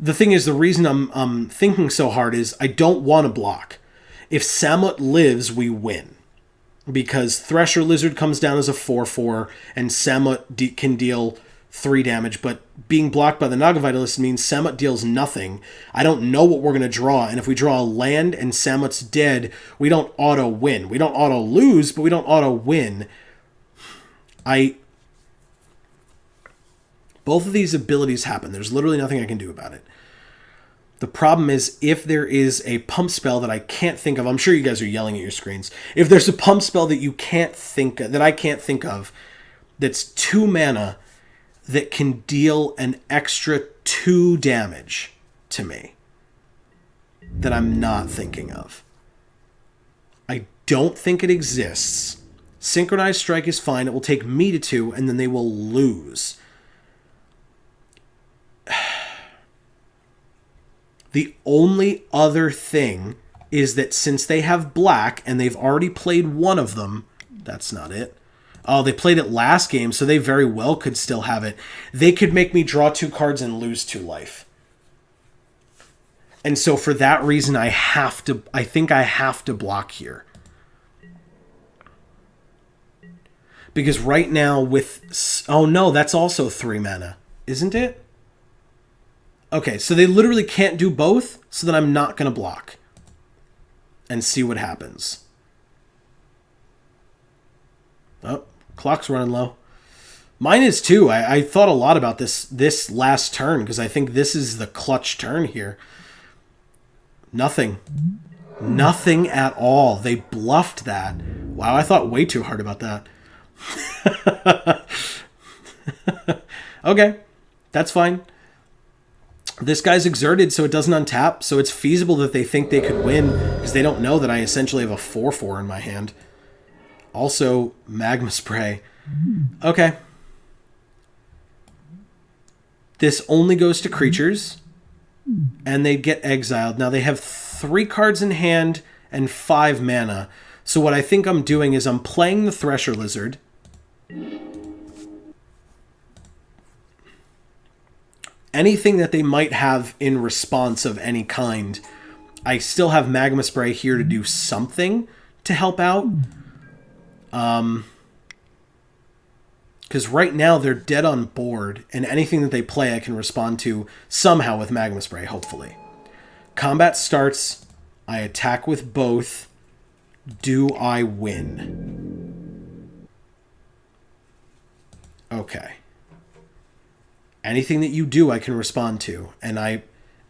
Speaker 1: The thing is, the reason I'm thinking so hard is I don't want to block. If Samut lives, we win. Because Thresher Lizard comes down as a 4/4, and Samut can deal 3 damage, but being blocked by the Naga Vitalist means Samut deals nothing. I don't know what we're going to draw, and if we draw a land and Samut's dead, we don't auto-win. We don't auto-lose, but we don't auto-win. Both of these abilities happen. There's literally nothing I can do about it. The problem is if there is a pump spell that I can't think of, I'm sure you guys are yelling at your screens. If there's a pump spell that you can't think of, that I can't think of, that's 2 mana that can deal an extra 2 damage to me that I'm not thinking of. I don't think it exists. Synchronized Strike is fine. It will take me to 2, and then they will lose. The only other thing is that since they have black and they've already played one of them, that's not it. Oh, they played it last game, so they very well could still have it. They could make me draw 2 cards and lose 2 life. And so for that reason, I think I have to block here. Because right now with... Oh no, that's also 3 mana, isn't it? Okay, so they literally can't do both, so then I'm not going to block. And see what happens. Oh, clock's running low. Mine is too. I thought a lot about this last turn, because I think this is the clutch turn here. Nothing. Nothing at all. They bluffed that. Wow, I thought way too hard about that. Okay, that's fine. This guy's exerted, so it doesn't untap, so it's feasible that they think they could win, because they don't know that I essentially have a 4/4 in my hand. Also, Magma Spray. Okay. This only goes to creatures, and they get exiled. Now, they have 3 cards in hand and 5 mana, so what I think I'm doing is I'm playing the Thresher Lizard. Anything that they might have in response of any kind, I still have Magma Spray here to do something to help out. Because right now they're dead on board, and anything that they play I can respond to somehow with Magma Spray, hopefully. Combat starts. I attack with both. Do I win? Okay. Anything that you do, I can respond to. And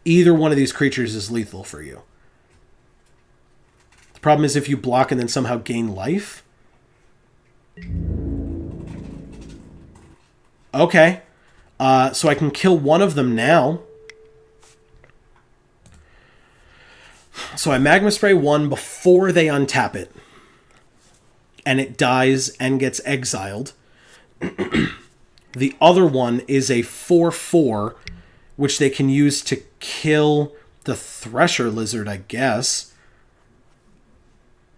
Speaker 1: either one of these creatures is lethal for you. The problem is if you block and then somehow gain life. Okay. So I can kill one of them now. So I Magma Spray one before they untap it. And it dies and gets exiled. The other one is a 4/4, which they can use to kill the Thresher Lizard, I guess.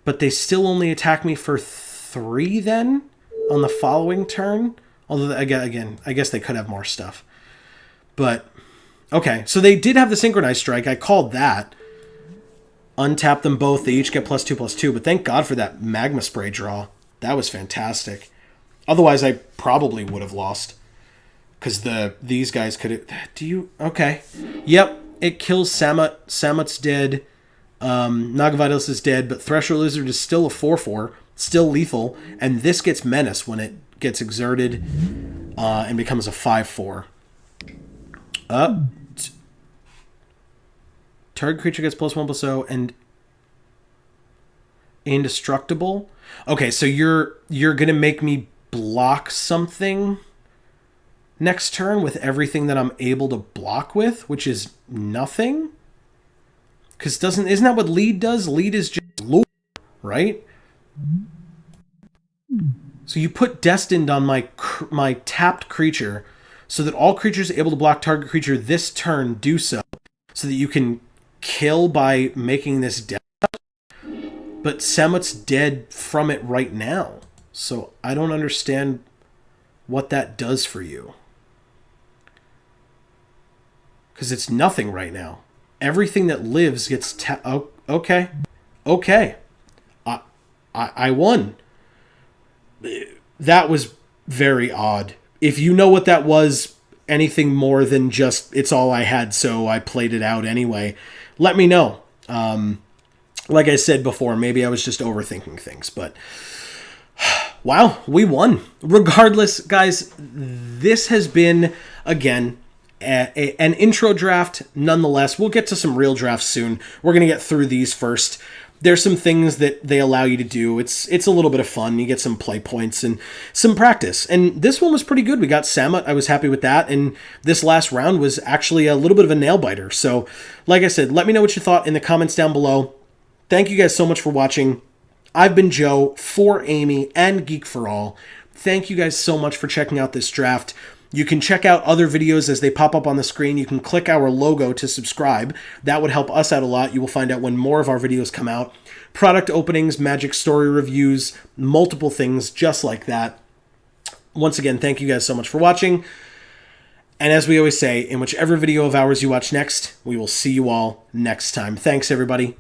Speaker 1: But they still only attack me for 3 then on the following turn. Although, again, I guess they could have more stuff. But, okay. So they did have the Synchronized Strike. I called that. Untap them both. They each get +2/+2. But thank God for that Magma Spray draw. That was fantastic. Otherwise, I probably would have lost. Because these guys could have... Okay. Yep. It kills Samut. Samut's dead. Nagavitals is dead. But Thresher Lizard is still a 4/4. Still lethal. And this gets Menace when it gets exerted. And becomes a 5/4. Target creature gets +1/+0 and indestructible. Okay, so you're gonna make me block something next turn with everything that I'm able to block with, which is nothing. Because isn't that what lead does? Lead is just lure, right? So you put Destined on my tapped creature, so that all creatures able to block target creature this turn do so that you can kill by making this death. But Samut's dead from it right now. So I don't understand what that does for you. Because it's nothing right now. Everything that lives gets... okay. Okay. I won. That was very odd. If you know what that was, anything more than just it's all I had, so I played it out anyway, let me know. Like I said before, maybe I was just overthinking things, but wow, we won. Regardless, guys, this has been, again, an intro draft nonetheless. We'll get to some real drafts soon. We're going to get through these first. There's some things that they allow you to do. It's a little bit of fun. You get some play points and some practice. And this one was pretty good. We got Samut. I was happy with that. And this last round was actually a little bit of a nail biter. So, like I said, let me know what you thought in the comments down below. Thank you guys so much for watching. I've been Joe for Amy and Geek for All. Thank you guys so much for checking out this draft. You can check out other videos as they pop up on the screen. You can click our logo to subscribe. That would help us out a lot. You will find out when more of our videos come out. Product openings, Magic story reviews, multiple things just like that. Once again, thank you guys so much for watching. And as we always say, in whichever video of ours you watch next, we will see you all next time. Thanks, everybody.